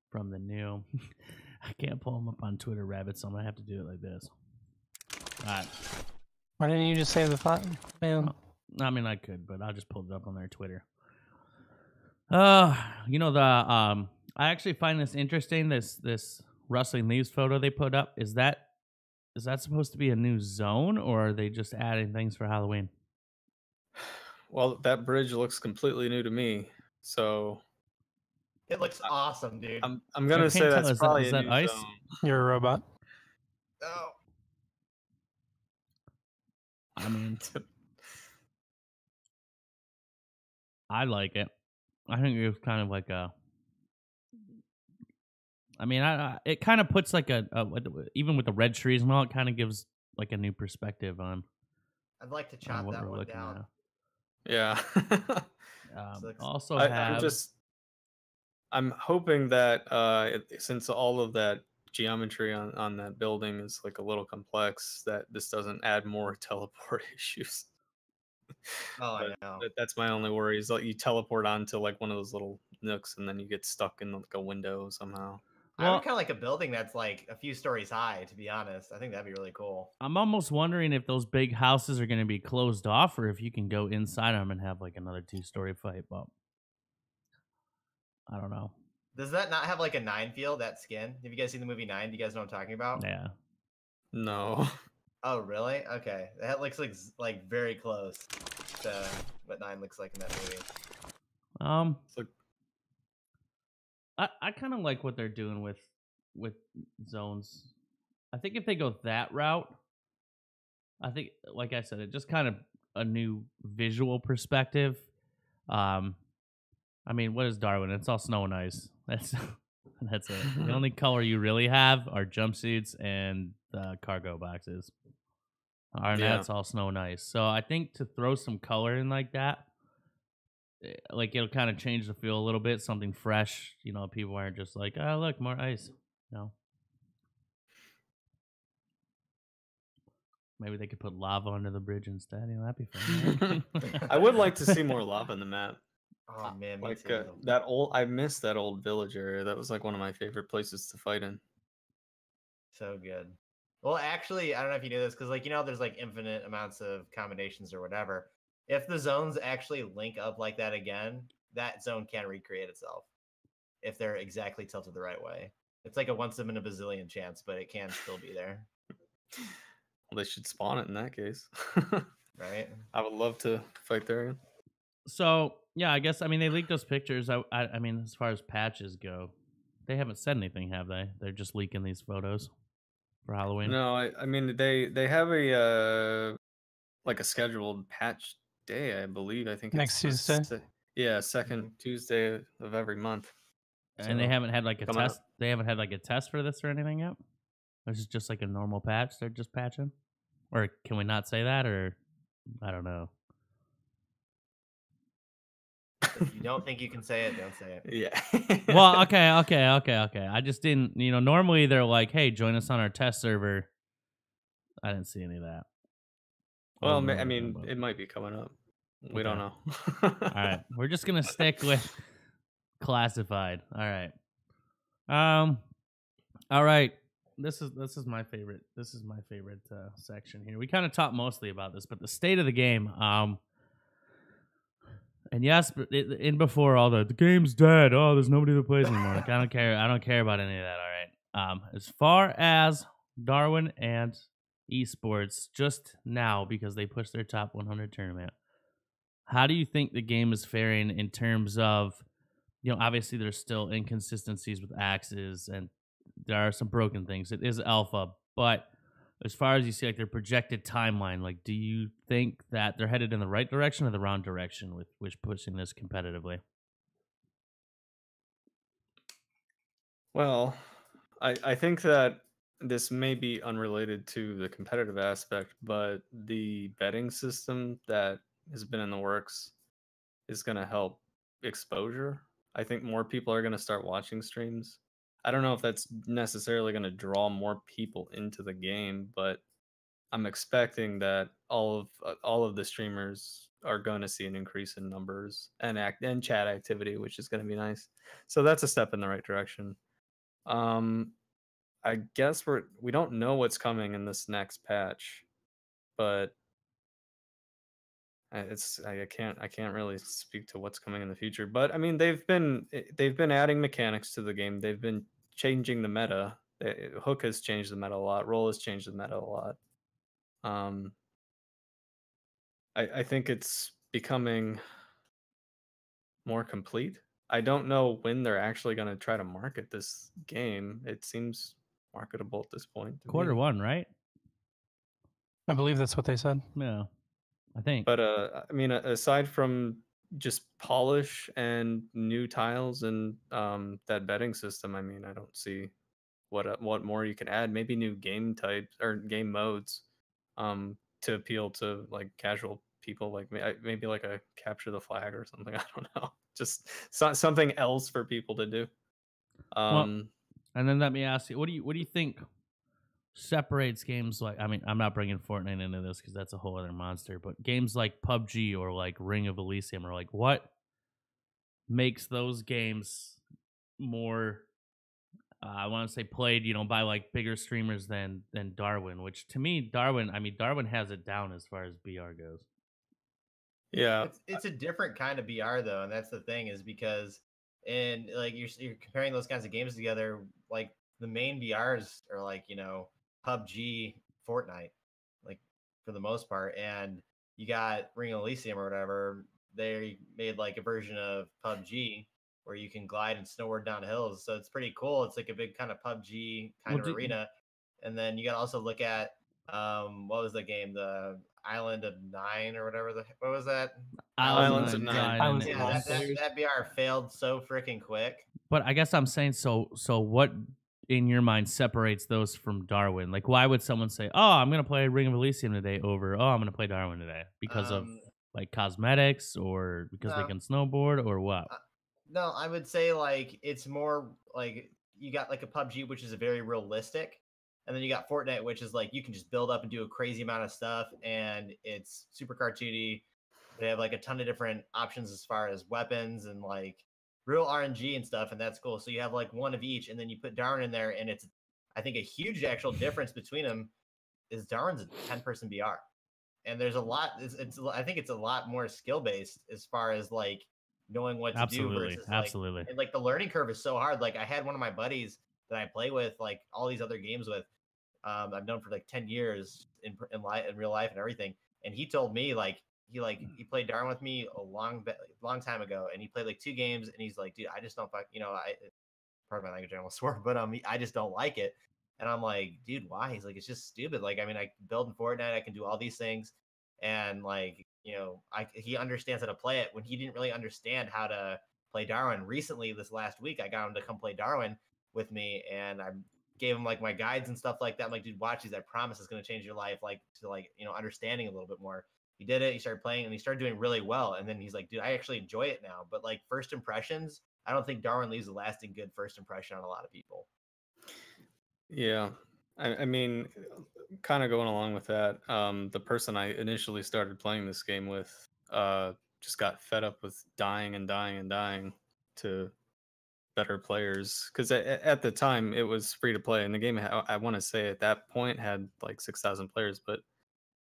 from the new. I can't pull them up on Twitter, Rabbit, so I'm going to have to do it like this. All right. Why didn't you just say the thought, man? I mean, I could, but I'll just pull it up on their Twitter. I actually find this interesting. This rustling leaves photo they put up, is that supposed to be a new zone, or are they just adding things for Halloween? Well, that bridge looks completely new to me, so It looks awesome, dude. I'm I gonna can't say tell, that's is probably that a new ice? zone. You're a robot. Oh. I mean, I like it. I think it was kind of like a. I mean, it kind of puts like even with the red trees and all, it kind of gives like a new perspective on I'd like to on chop what that we're one looking down. at. Yeah. Also, I'm hoping that since all of that geometry on that building is like a little complex, that this doesn't add more teleport issues. Oh, I But know. that's my only worry, is that you teleport onto like one of those little nooks and then you get stuck in like a window somehow. I would kind of like a building that's like a few stories high, to be honest. I think that'd be really cool. I'm almost wondering if those big houses are going to be closed off, or if you can go inside them and have like another 2-story fight. But I don't know. Does that not have like a 9 feel, that skin? Have you guys seen the movie 9? Do you guys know what I'm talking about? Yeah. No. Oh, really? Okay. That looks like very close to what 9 looks like in that movie. It's like, I kind of like what they're doing with zones. I think if they go that route, I think, like I said, it just kind of a new visual perspective. I mean, what is Darwin? It's all snow and ice. That's it. The only color you really have are jumpsuits and cargo boxes. And that's all snow and ice. So I think to throw some color in like that, like it'll kind of change the feel a little bit, something fresh. You know, people aren't just like, oh, look, more ice. No. Maybe they could put lava under the bridge instead. You know, that'd be fun. Right? I would like to see more lava in the map. Oh man, me Like too. that old, I miss that old village area. That was like one of my favorite places to fight in. So good. Well, actually, I don't know if you knew this because, like, there's like infinite amounts of combinations or whatever. If the zones actually link up like that again, that zone can recreate itself if they're exactly tilted the right way. It's like a once in a bazillion chance, but it can still be there. Well, they should spawn it in that case. Right? I would love to fight there again. So yeah, I guess they leaked those pictures. I mean, as far as patches go, they haven't said anything, have they? They're just leaking these photos for Halloween. No, I mean they have a like a scheduled patch day, I believe. I think Next it's Tuesday. Yeah, second Tuesday of every month. And they haven't had like a come test. out. They haven't had like a test for this or anything yet. This is just like a normal patch. They're just patching, or can we not say that? Or I don't know. If you don't think you can say it, don't say it. Yeah. Well, okay. I just didn't. Normally they're like, "Hey, join us on our test server." I didn't see any of that. Well, I mean, it might be coming up. We don't know. All right, we're just gonna stick with classified. All right. All right. This is my favorite. This is my favorite section here. We kind of talked mostly about this, but the state of the game. And yes, but in before all the game's dead. Oh, there's nobody that plays anymore. Like, I don't care. I don't care about any of that. All right. As far as Darwin and esports, just now because they pushed their top 100 tournament, how do you think the game is faring in terms of, obviously there's still inconsistencies with axes and there are some broken things. It is alpha, but as far as you see, like their projected timeline, like, do you think that they're headed in the right direction or the wrong direction with pushing this competitively? Well, I think that this may be unrelated to the competitive aspect, but the betting system that has been in the works is going to help exposure. I think more people are going to start watching streams. I don't know if that's necessarily going to draw more people into the game, but I'm expecting that all of the streamers are going to see an increase in numbers and chat activity, which is going to be nice. So that's a step in the right direction. I guess we don't know what's coming in this next patch, but I can't really speak to what's coming in the future. But I mean, they've been adding mechanics to the game. They've been changing the meta. Hook has changed the meta a lot. Roll has changed the meta a lot. I think it's becoming more complete. I don't know when they're actually going to try to market this game. It seems marketable at this point. Quarter one, right? I believe that's what they said. Yeah, I think. But I mean, aside from just polish and new tiles and that betting system, I mean, I don't see what more you can add. Maybe new game types or game modes to appeal to like casual people, like maybe like a capture the flag or something. I don't know, just something else for people to do. Well, and then let me ask you, what do you think separates games like, I'm not bringing Fortnite into this because that's a whole other monster, but games like PubG or like Ring of Elysium, or like what makes those games more I want to say played, by like bigger streamers than Darwin, which to me, Darwin has it down as far as BR goes. Yeah, It's a different kind of BR though, and that's the thing, is because like you're comparing those kinds of games together. Like the main BRs are like PUBG, Fortnite, like for the most part, and you got Ring of Elysium or whatever. They made like a version of PUBG where you can glide and snowboard down hills. So it's pretty cool. It's like a big kind of PubG kind of arena. And then you got to also look at what was the game? The Island of Nine or whatever. What was that? Islands of Nine. Yeah, that BR failed so freaking quick. But I guess I'm saying, so what in your mind separates those from Darwin? Like, why would someone say, "Oh, I'm gonna play Ring of Elysium today," over, "Oh, I'm gonna play Darwin today," because of like cosmetics, or because they can snowboard, or what? No, I would say like it's more like you got like a PubG, which is a very realistic, and then you got Fortnite, which is like you can just build up and do a crazy amount of stuff, and it's super cartoony. They have like a ton of different options as far as weapons and like real RNG and stuff, and that's cool. So you have like one of each, and then you put Darwin in there, and it's, I think, a huge actual difference between them is Darwin's a 10-person BR, and there's a lot. I think it's a lot more skill based as far as like knowing what to do versus absolutely. And like the learning curve is so hard. Like I had one of my buddies that I play with, like all these other games with. I've known for like 10 years in real life and everything, and he told me he played Darwin with me a long time ago, and he played like 2 games, and he's like, dude, I just don't pardon my language, I almost swore, but I just don't like it. And I'm like, dude, why? He's like, it's just stupid. Like, I mean, I build in Fortnite, I can do all these things, and like, he understands how to play it when he didn't really understand how to play Darwin. Recently, this last week, I got him to come play Darwin with me, and I gave him like my guides and stuff like that. I'm like, dude, watch these. I promise it's going to change your life, like to like, understanding a little bit more. He did it. He started playing, and he started doing really well. And then he's like, dude, I actually enjoy it now. But like first impressions, I don't think Darwin leaves a lasting good first impression on a lot of people. Yeah. I mean, kind of going along with that, the person I initially started playing this game with just got fed up with dying and dying and dying to better players. Because at the time, it was free to play. And the game, I want to say at that point, had like 6,000 players. But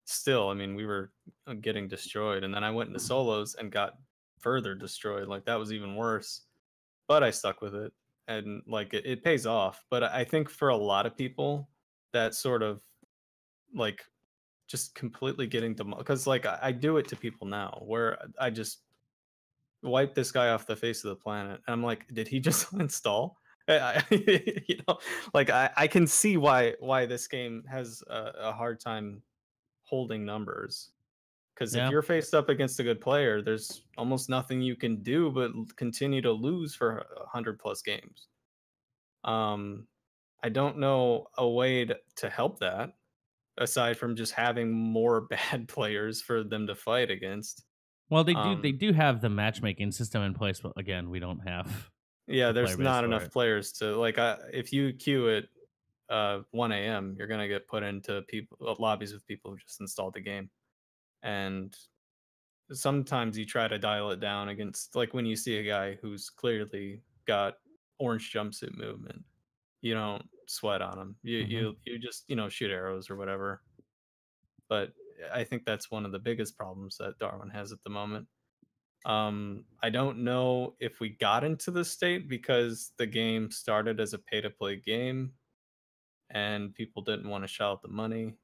still, I mean, we were getting destroyed. And then I went into solos and got further destroyed. Like, that was even worse. But I stuck with it. And like it pays off. But I think for a lot of people, that sort of like just completely getting because like I do it to people now where I just wipe this guy off the face of the planet, and I'm like, did he just install? Like I can see why this game has a hard time holding numbers. Because if you're faced up against a good player, there's almost nothing you can do but continue to lose for 100+ games. I don't know a way to help that aside from just having more bad players for them to fight against. Well, they do have the matchmaking system in place, but again, we don't have. Yeah, there's not enough players to like. If you queue at 1 a.m., you're gonna get put into lobbies with people who just installed the game, and sometimes you try to dial it down against like when you see a guy who's clearly got orange jumpsuit movement. You don't sweat on them. You just shoot arrows or whatever. But I think that's one of the biggest problems that Darwin has at the moment. I don't know if we got into this state because the game started as a pay-to-play game, and people didn't want to shell out the money.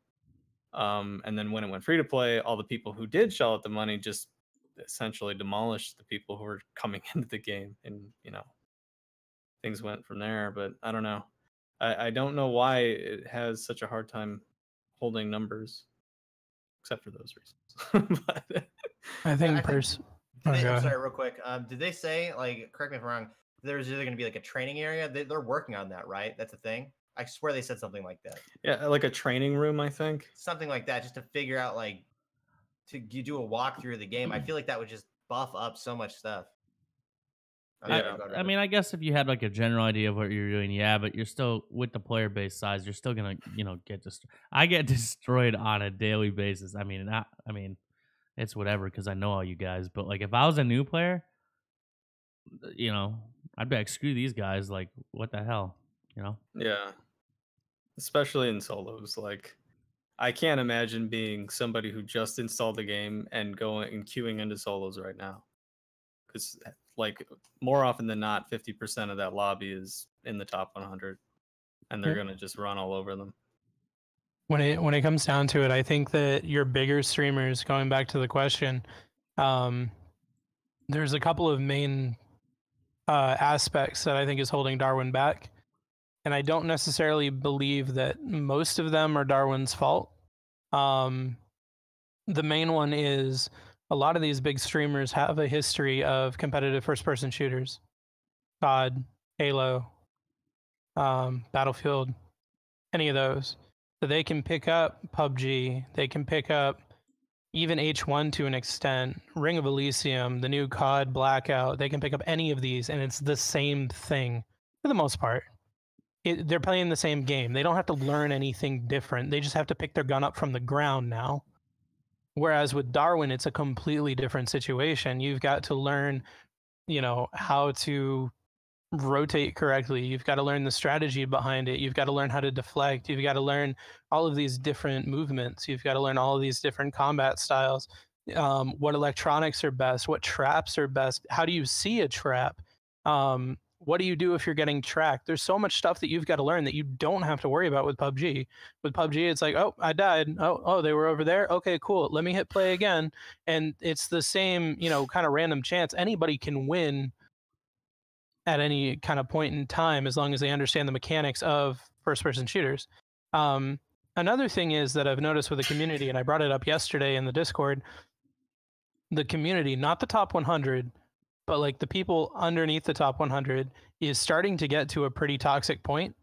And then when it went free to play, all the people who did shell out the money just essentially demolished the people who were coming into the game, and things went from there. But I don't know. I don't know why it has such a hard time holding numbers, except for those reasons. But I think I'm sorry, real quick. Did they say, like, correct me if I'm wrong, there's either going to be like a training area? They're working on that, right? That's a thing. I swear they said something like that. Yeah, like a training room, I think. Something like that, just to figure out like you do a walkthrough of the game. I feel like that would just buff up so much stuff. I mean, I guess if you had like a general idea of what you're doing, yeah, but you're still with the player base size, you're still gonna, get destroyed. I get destroyed on a daily basis. I mean, it's whatever because I know all you guys. But like, if I was a new player, I'd be like, screw these guys. Like, what the hell, Yeah. Especially in solos, like. I can't imagine being somebody who just installed the game and going and queuing into solos right now. Because, like, more often than not, 50% of that lobby is in the top 100, and they're going to just run all over them. When it comes down to it, I think that your bigger streamers, going back to the question, there's a couple of main aspects that I think is holding Darwin back. And I don't necessarily believe that most of them are Darwin's fault. The main one is a lot of these big streamers have a history of competitive first-person shooters. COD, Halo, Battlefield, any of those. So they can pick up PubG, they can pick up even H1 to an extent, Ring of Elysium, the new COD Blackout. They can pick up any of these, and it's the same thing for the most part. They're playing the same game. They don't have to learn anything different. They just have to pick their gun up from the ground now. Whereas with Darwin, it's a completely different situation. You've got to learn, how to rotate correctly. You've got to learn the strategy behind it. You've got to learn how to deflect. You've got to learn all of these different movements. You've got to learn all of these different combat styles. What electronics are best? What traps are best? How do you see a trap? What do you do if you're getting tracked? There's so much stuff that you've got to learn that you don't have to worry about with PUBG. With PUBG, it's like, oh, I died. Oh, they were over there. Okay, cool. Let me hit play again. And it's the same, kind of random chance. Anybody can win at any kind of point in time as long as they understand the mechanics of first-person shooters. Another thing is that I've noticed with the community, and I brought it up yesterday in the Discord, the community, not the top 100, but like the people underneath the top 100 is starting to get to a pretty toxic point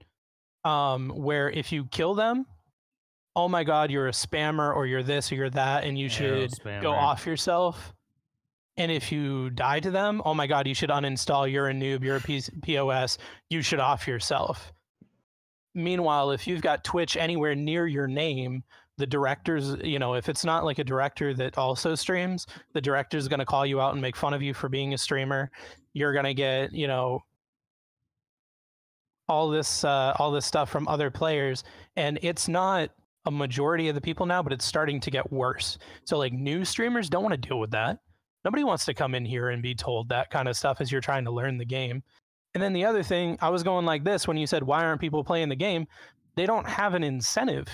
where if you kill them, oh my God, you're a spammer or you're this or you're that, and you should go off yourself. And if you die to them, oh my God, you should uninstall. You're a noob. You're a POS. You should off yourself. Meanwhile, if you've got Twitch anywhere near your name, the directors, if it's not like a director that also streams, the director's going to call you out and make fun of you for being a streamer. You're going to get, all this stuff from other players. And it's not a majority of the people now, but it's starting to get worse. So like new streamers don't want to deal with that. Nobody wants to come in here and be told that kind of stuff as you're trying to learn the game. And then the other thing, I was going like this when you said, why aren't people playing the game? They don't have an incentive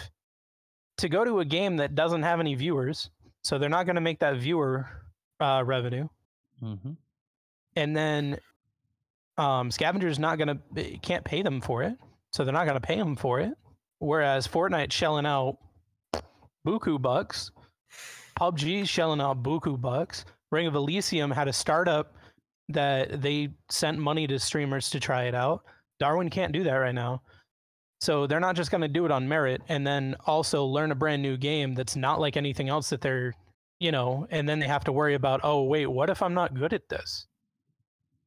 to go to a game that doesn't have any viewers. So they're not going to make that viewer revenue. Mm-hmm. And then Scavenger's can't pay them for it. So they're not going to pay them for it. Whereas Fortnite shelling out buku bucks. PUBG shelling out buku bucks. Ring of Elysium had a startup that they sent money to streamers to try it out. Darwin can't do that right now. So they're not just going to do it on merit and then also learn a brand new game that's not like anything else that they're, and then they have to worry about, oh, wait, what if I'm not good at this?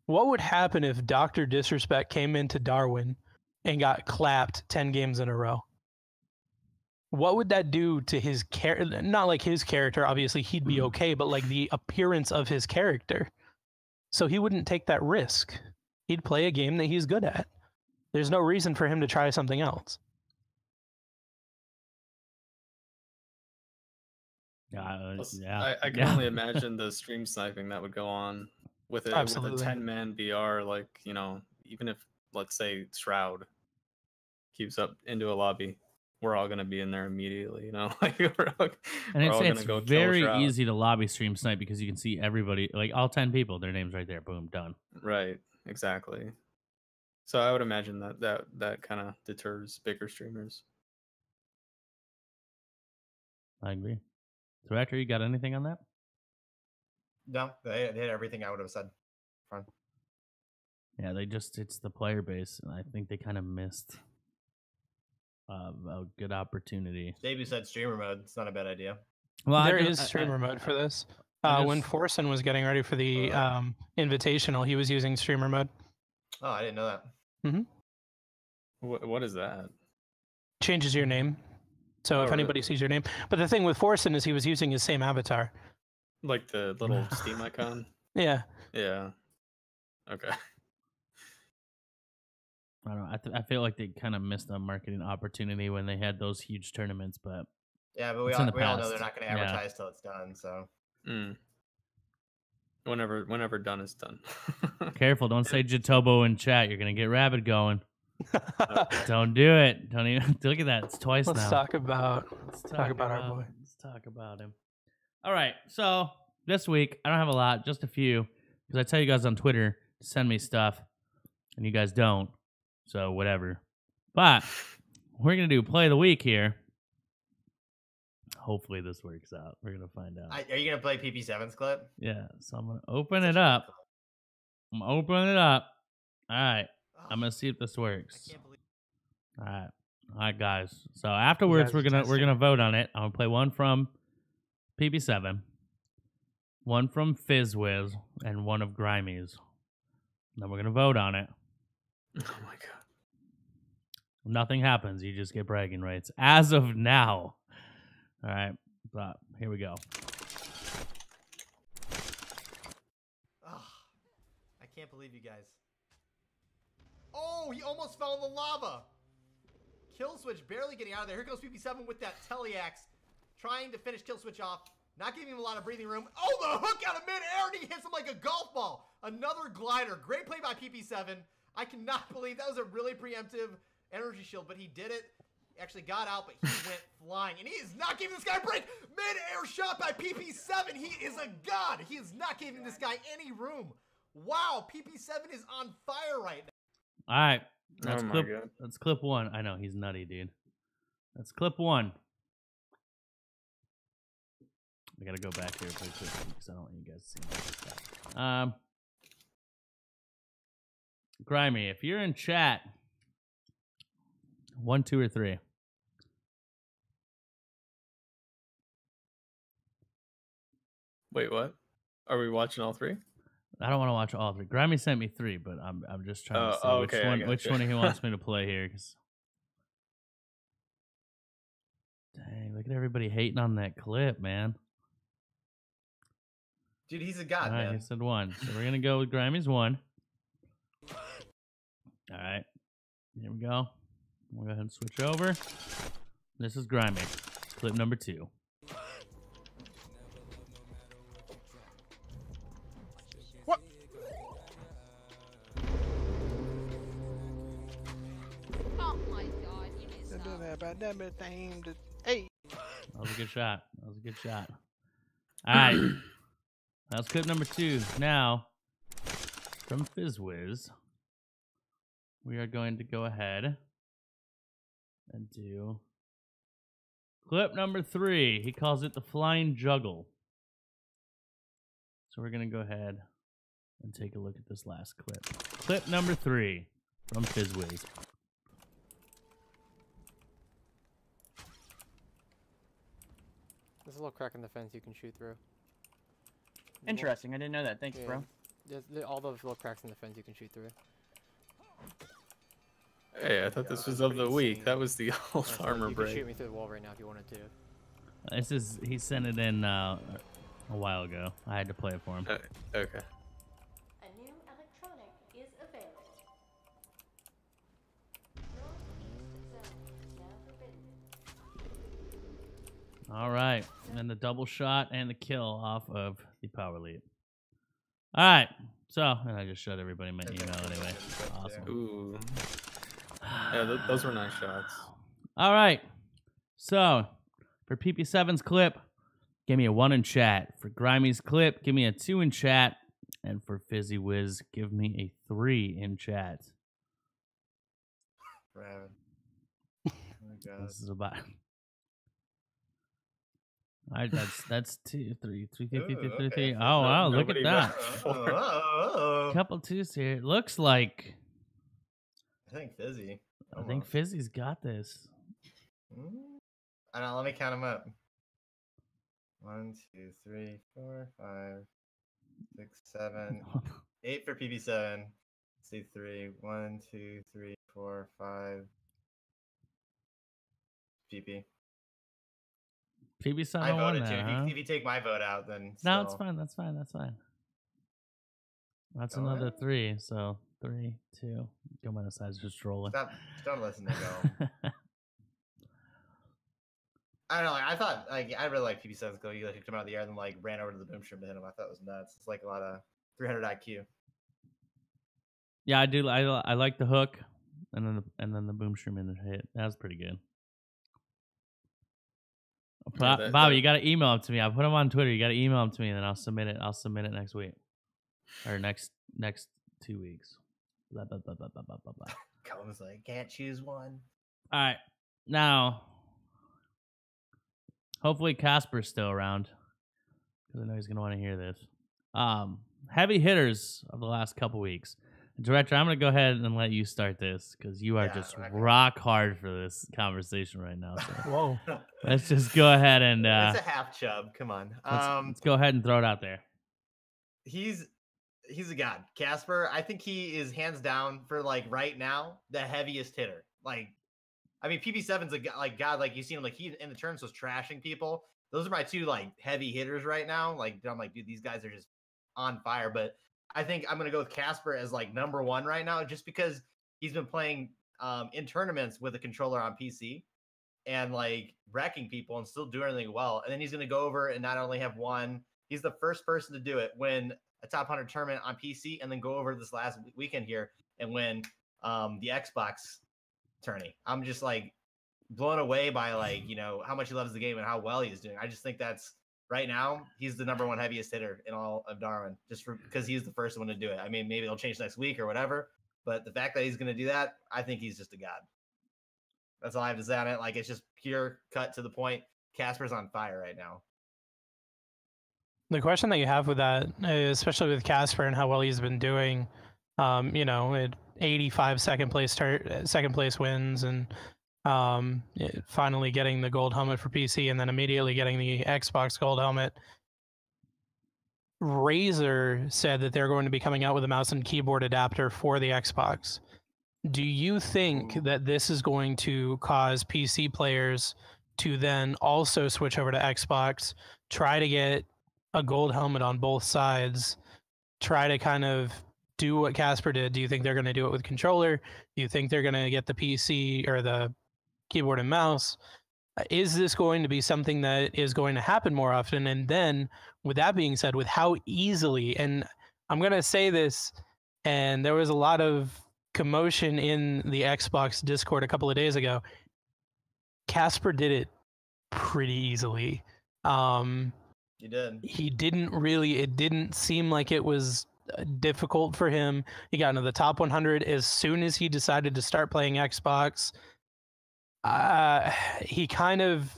What would happen if Dr. Disrespect came into Darwin and got clapped 10 games in a row? What would that do to his character? Not like his character, obviously he'd be okay, but like the appearance of his character. So he wouldn't take that risk. He'd play a game that he's good at. There's no reason for him to try something else. I can only imagine the stream sniping that would go on with a 10-man BR. Like, even if, let's say, Shroud keeps up into a lobby, we're all going to be in there immediately, like it's very easy to lobby stream snipe because you can see everybody, like all 10 people, their names right there, boom, done. Right, exactly. So I would imagine that kind of deters bigger streamers. I agree. So Actor, you got anything on that? No, they had everything I would have said. Fine. Yeah, it's the player base, and I think they kind of missed a good opportunity. Davey said streamer mode. It's not a bad idea. Well, there is streamer mode for this. When Forsen was getting ready for the Invitational, he was using streamer mode. Oh, I didn't know that. Mm-hmm. What is that? Changes your name. So if anybody sees your name. But the thing with Forsen is he was using his same avatar. Like the little Steam icon? Yeah. Yeah. Okay. I don't know. I feel like they kind of missed a marketing opportunity when they had those huge tournaments, but yeah, but we all know they're not going to advertise till it's done. So whenever done is done. Careful, don't say Jatobo in chat. You're going to get Rabid going. Don't do it. Don't even look at that. It's twice now. Let's talk about our boy. Let's talk about him. All right. So this week I don't have a lot, just a few, because I tell you guys on Twitter send me stuff, and you guys don't. So whatever. But we're gonna do play of the week here. Hopefully this works out. We're gonna find out. Are you gonna play PP7's clip? Yeah. So I'm gonna open it up. I'm gonna open it up. All right. I'm gonna see if this works. I can't believe. All right, guys. So afterwards, we're gonna vote on it. I'm gonna play one from PP7, one from FizzWiz, and one of Grimey's. Then we're gonna vote on it. Oh my god. Nothing happens. You just get bragging rights as of now. All right, but here we go. I can't believe you guys. Oh, he almost fell in the lava. Kill switch barely getting out of there. Here goes PP7 with that teleaxe, trying to finish kill switch off. Not giving him a lot of breathing room. Oh, the hook out of midair, and he hits him like a golf ball. Another glider. Great play by PP7. I cannot believe that was a really preemptive energy shield, but he did it. He actually got out, but he went flying, and he is not giving this guy a break. Mid-air shot by PP7. He is a god. He is not giving this guy any room. Wow, PP7 is on fire right now. All right, that's clip one. I know he's nutty, dude. That's clip one. I gotta go back here for a quick because I don't want you guys to see my stuff. Grimy, if you're in chat, 1, 2, or 3. Wait, what? Are we watching all 3? I don't want to watch all 3. Grimy sent me 3, but I'm just trying to see which one he wants me to play here. Dang, look at everybody hating on that clip, man. Dude, he's a god, all right, man. He said 1. So we're gonna go with Grimey's 1. All right, here we go. We'll go ahead and switch over. This is Grimy. Clip number 2. What? Oh my god, you missed out. Hey. That was a good shot. All right. That's clip number 2. Now, from FizzWiz, we are going to go ahead and do clip number 3. He calls it the flying juggle. So we're going to go ahead and take a look at this last clip. Clip number 3 from FizzWiz. There's a little crack in the fence you can shoot through. Interesting. I didn't know that. Thanks, bro. There's all those little cracks in the fence you can shoot through. Hey, I thought this was of the week. That was the old armor You break. can shoot me through the wall right now if you wanted to. He sent it in a while ago. I had to play it for him. Okay. A new electronic is available. Northeast zone now forbidden. All right. And the double shot and the kill off of the power lead. All right. So, and I just showed everybody my email anyway. Awesome. Ooh. Yeah, those were nice shots. All right. So, for PP7's clip, give me a 1 in chat. For Grimey's clip, give me a 2 in chat. And for FizzWiz, give me a 3 in chat. Right. Oh my god. This is about... All right, that's 2, 3, 3, 3, 3, 3, 3, 3. Oh, wow, look at that. Couple 2s here. It looks like... I think Fizzy. I think Fizzy's got this. I don't know, let me count them up. 1, 2, 3, 4, 5, 6, 7, 8 for PP7. C3. 1, 2, 3, 4, 5. PP. PP7 I won voted that, too. huh? If you take my vote out, then No, it's still- fine. That's fine. That's Go another ahead. 3. So 3, 2. Go by the size, just rolling. Stop! Don't listen to go. I don't know. Like, I thought I really like PP7's go. You kicked him out of the air and then like ran over to the boom shroom to hit him. I thought it was nuts. It's like a lot of 300 IQ. Yeah, I do. I like the hook, and then the boom shroom in the hit. That was pretty good. Bob, you got to email them to me. I put them on Twitter. You got to email them to me, and then I'll submit it. I'll submit it next week or next 2 weeks. Blah, blah, blah, blah, blah, blah, blah, blah. Combs like, can't choose one. All right. Now, hopefully Casper's still around because I know he's going to want to hear this. Heavy hitters of the last couple weeks. Director, I'm going to go ahead and let you start this because you are just rock hard for this conversation right now. So Whoa. let's just go ahead and It's a half chub. Come on. let's go ahead and throw it out there. He's a god. Casper, I think he is hands down for like right now the heaviest hitter. Like, I mean, PB7's a god. Like you've seen him, like he in the tournaments was trashing people. Those are my two like heavy hitters right now. Like I'm like, dude, these guys are just on fire. But I think I'm gonna go with Casper as like number one right now, just because he's been playing in tournaments with a controller on PC and like wrecking people and still doing everything well. And then he's gonna go over and not only have one, he's the first person to do it, win a top 100 tournament on PC, and then go over this last weekend here and win the Xbox tourney. I'm just like blown away by like, you know, how much he loves the game and how well he's doing. I just think that's right now he's the number one heaviest hitter in all of Darwin, just because he's the first one to do it. I mean, maybe it'll change next week or whatever, but the fact that he's going to do that, I think he's just a god. That's all I have to say on it. Like, it's just pure cut to the point. Casper's on fire right now. The question that you have with that, especially with Casper and how well he's been doing, you know, at 85 second place wins, and finally getting the gold helmet for PC, and then immediately getting the Xbox gold helmet. Razer said that they're going to be coming out with a mouse and keyboard adapter for the Xbox. Do you think that this is going to cause PC players to then also switch over to Xbox, try to get a gold helmet on both sides, try to kind of do what Casper did? Do you think they're going to do it with controller? Do you think they're going to get the PC or the keyboard and mouse? Is this going to be something that is going to happen more often? And then with that being said, with how easily, and I'm going to say this, and there was a lot of commotion in the Xbox Discord a couple of days ago, Casper did it pretty easily. He did. He didn't really, it didn't seem like it was difficult for him. He got into the top 100 as soon as he decided to start playing Xbox. He kind of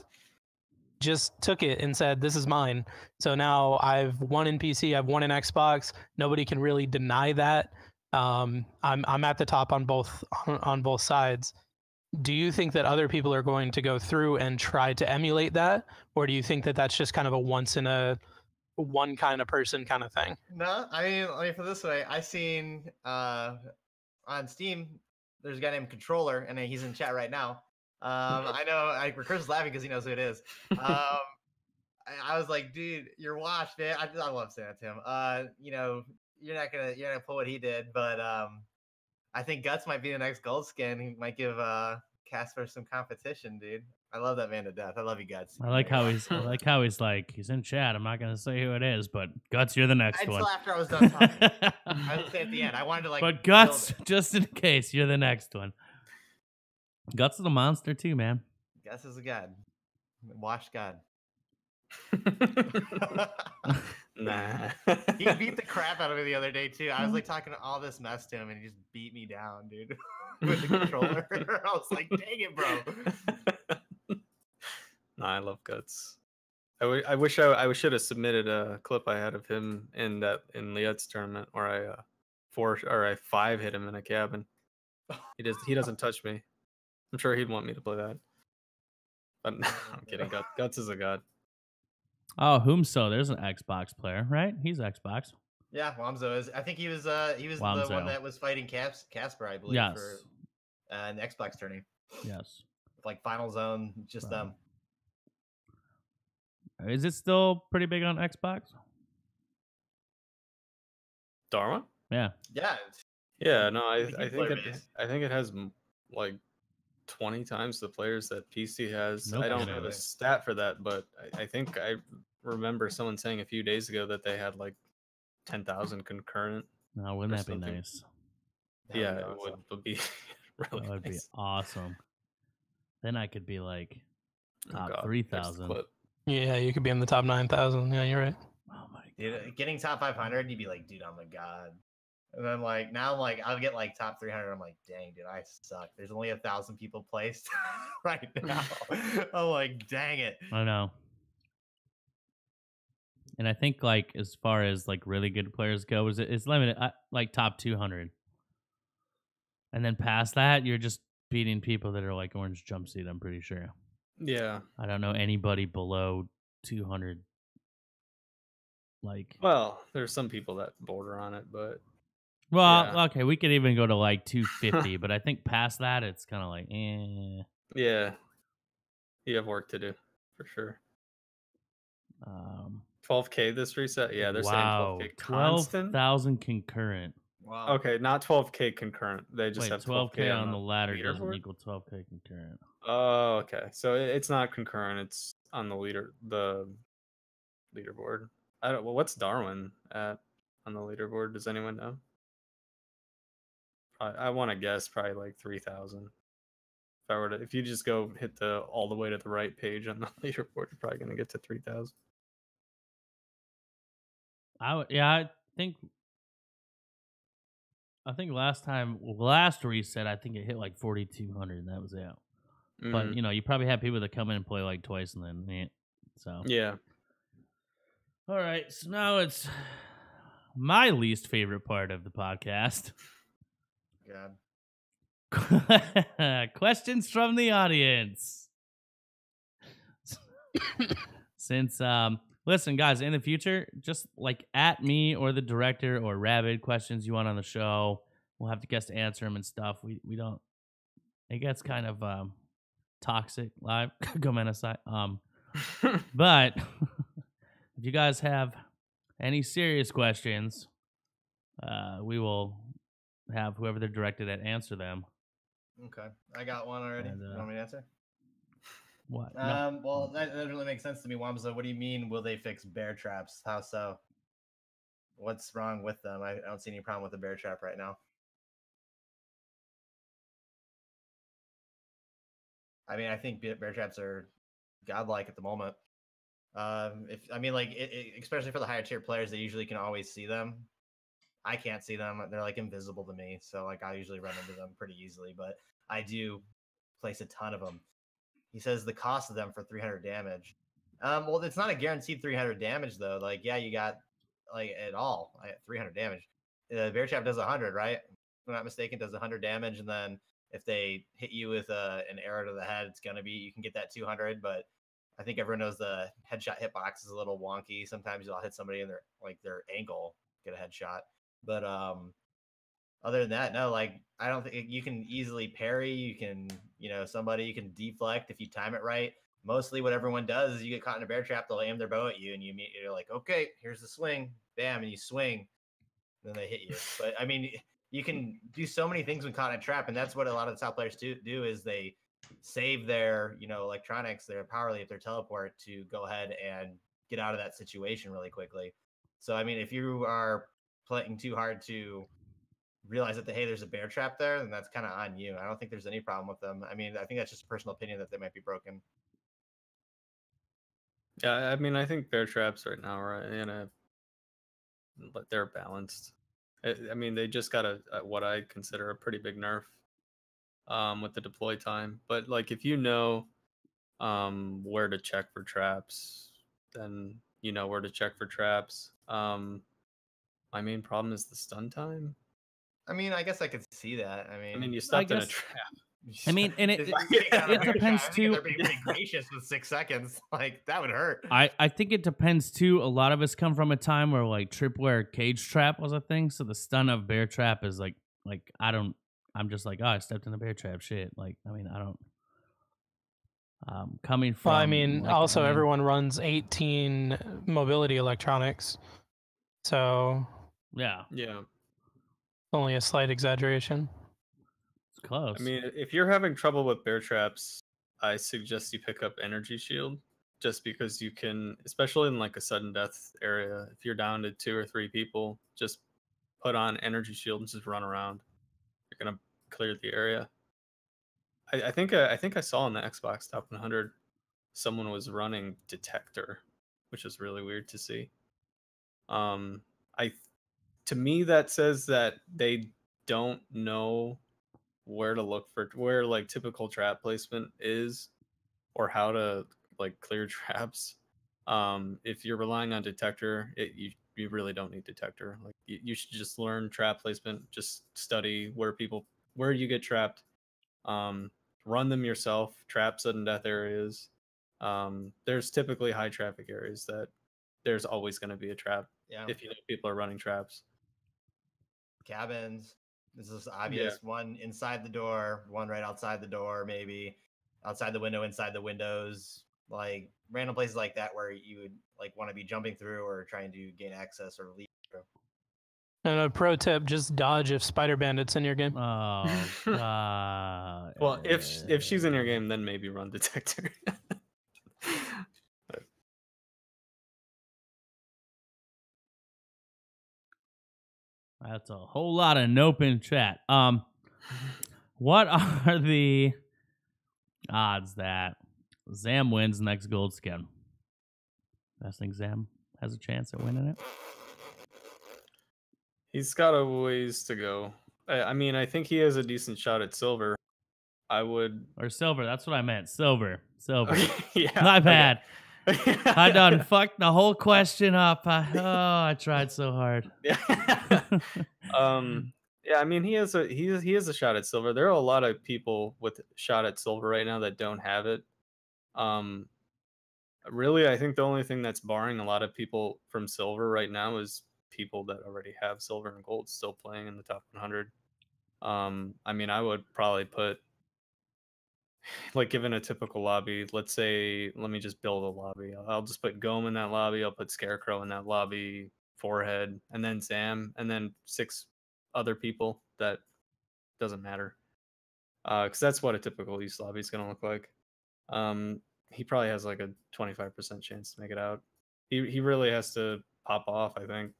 just took it and said, this is mine. So now I've won in PC, I've won in Xbox. Nobody can really deny that. I'm at the top on both sides. Do you think that other people are going to go through and try to emulate that, or do you think that that's just kind of a once in a one kind of person kind of thing? No, I mean, let me put it this way. I seen on Steam, there's a guy named Controller, and he's in chat right now. I know Recursive's laughing because he knows who it is. I was like, dude, you're washed, man. I love saying that to him. You know, you're not gonna pull what he did, but I think Guts might be the next gold skin. He might give Casper some competition, dude. I love that man to death. I love you, Guts. I like how he's like, he's in chat. I'm not gonna say who it is, but Guts, you're the next one. Until after I was done talking. I was saying at the end. I wanted to like. But Guts, just in case, you're the next one. Guts is a monster too, man. Guts is a god. Washed god. Nah. He beat the crap out of me the other day too. I was like talking all this mess to him, and he just beat me down, dude, with the controller. I was like, "Dang it, bro!" Nah, I love Guts. I wish I should have submitted a clip I had of him in Liet's tournament where I 5 hit him in a cabin. He doesn't touch me. I'm sure he'd want me to play that. But I'm kidding. Guts is a god. Oh, Whomso, there's an Xbox player, right? He's Xbox. Yeah, Wamzo is. I think he was the one that was fighting Casper, I believe, for an Xbox tourney. Yes. Like Final Zone, just them. Is it still pretty big on Xbox? Darwin? Yeah. Yeah. Yeah. No, I think it has like 20 times the players that PC has. Nope. I don't know the stat for that, but I think I remember someone saying a few days ago that they had like 10,000 concurrent. No, wouldn't that be nice? Yeah, it would be really That would be nice. awesome. Then I could be like top God, 3,000. Yeah, you could be in the top 9,000. Yeah, you're right. Oh my god. Dude, getting top 500, you'd be like, dude, I'm a god. And then like now I'm like I'll get like top 300. I'm like, dang, dude, I suck. There's only 1,000 people placed right now. I'm like, dang it. I know. And I think like as far as like really good players go, it's limited like top 200. And then past that, you're just beating people that are like orange jumpsuit. I'm pretty sure. Yeah. I don't know anybody below 200. Like, Well, there's some people that border on it, but well, yeah. okay, we could even go to like 250, but I think past that, it's kind of like, eh. Yeah. You have work to do for sure. 12K this reset? Yeah, they're saying 12K constant. 12,000 concurrent. Wow. Okay, not 12K concurrent. They just Wait, have 12K on the ladder doesn't leaderboard? equal 12K concurrent. Oh, okay. So it's not concurrent. It's on the leaderboard. I don't. Well, what's Darwin at on the leaderboard? Does anyone know? I want to guess probably like 3,000. If you just go hit the all the way to the right page on the leaderboard, you're probably gonna get to 3,000. I think last reset, I think it hit like 4,200, and that was it. But you know, you probably have people that come in and play like twice, and then so Yeah. All right, so now it's my least favorite part of the podcast. God. Questions from the audience. Since listen, guys, in the future, just like at me or the director or Rabid questions you want on the show, we'll have to guest answer them and stuff. We don't. It gets kind of toxic live. Comment aside. But if you guys have any serious questions, we will have whoever they're directed at answer them. Okay, I got one already. And, you want me to answer? What? Well, that doesn't really make sense to me, Wamsa. What do you mean? Will they fix bear traps? How so? What's wrong with them? I don't see any problem with the bear trap right now. I mean, I think bear traps are godlike at the moment. Especially for the higher tier players, they usually can always see them. I can't see them; they're like invisible to me. So like I usually run into them pretty easily. But I do place a ton of them. He says the cost of them for 300 damage. Well, it's not a guaranteed 300 damage though. Like, yeah, you got like at all 300 damage. The bear trap does 100, right? If I'm not mistaken, does 100 damage, and then if they hit you with an arrow to the head, it's gonna be you can get that 200. But I think everyone knows the headshot hitbox is a little wonky. Sometimes you'll hit somebody in their ankle, get a headshot. But other than that, no, like I don't think you can easily parry. You can, you can deflect if you time it right. Mostly what everyone does is you get caught in a bear trap, they'll aim their bow at you and you're like, okay, here's the swing, bam, and you swing, then they hit you. But I mean, you can do so many things when caught in a trap, and that's what a lot of the top players do is they save their, electronics, their power leaf, their teleport to go ahead and get out of that situation really quickly. So I mean, if you are playing too hard to realize that hey, there's a bear trap there, then that's kind of on you. I don't think there's any problem with them. I mean, I think that's just a personal opinion that they might be broken. Yeah, I mean, I think bear traps right now are they're balanced. I mean, they just got what I consider a pretty big nerf with the deploy time. But like, if you know where to check for traps, then you know where to check for traps. My main problem is the stun time. I mean, I guess I could see that. I mean, you stepped in a trap. I mean, and it depends too. They're being pretty gracious with 6 seconds. Like that would hurt. I think it depends too. A lot of us come from a time where like tripwire cage trap was a thing, so the stun of bear trap is like I'm just like, oh, I stepped in a bear trap. Shit. Like, I mean, I don't. Coming from. Well, I mean, also everyone runs 18 mobility electronics, so yeah. Only a slight exaggeration. It's close. I mean, if you're having trouble with bear traps, I suggest you pick up energy shield, just because you can, especially in like a sudden death area, if you're down to 2 or 3 people, just put on energy shield and just run around. You're gonna clear the area. I think I saw in the Xbox Top 100 someone was running detector, which is really weird to see. I to me that says that they don't know where to look for where like typical trap placement is or how to like clear traps. If you're relying on detector, you really don't need detector. Like you should just learn trap placement, just study where you get trapped, run them yourself, trap sudden death areas. There's typically high traffic areas that there's always going to be a trap if you know people are running traps. Cabins. This is obvious. One inside the door, one right outside the door, maybe outside the window, inside the windows, like random places like that where you would like want to be jumping through or trying to gain access or leave through. And a pro tip: just dodge if spider bandits in your game. Oh god. Well, if she's in your game, then maybe run detector. That's a whole lot of nope in chat. What are the odds that Zam wins next gold skin? I think Zam has a chance at winning it. He's got a ways to go. I mean, I think he has a decent shot at silver. I would or silver. That's what I meant. Silver. Yeah, My bad. I done fucked the whole question up. I tried so hard. Yeah. Yeah, I mean he has a shot at silver. There are a lot of people with shot at silver right now that don't have it. Really, I think the only thing that's barring a lot of people from silver right now is people that already have silver and gold still playing in the top 100. I mean, I would probably put, like, given a typical lobby, let's say, let me just build a lobby. I'll just put Gome in that lobby. I'll put Scarecrow in that lobby, Forehead, and then Zam, and then 6 other people that doesn't matter. Because that's what a typical East lobby is going to look like. He probably has like a 25% chance to make it out. He really has to pop off, I think.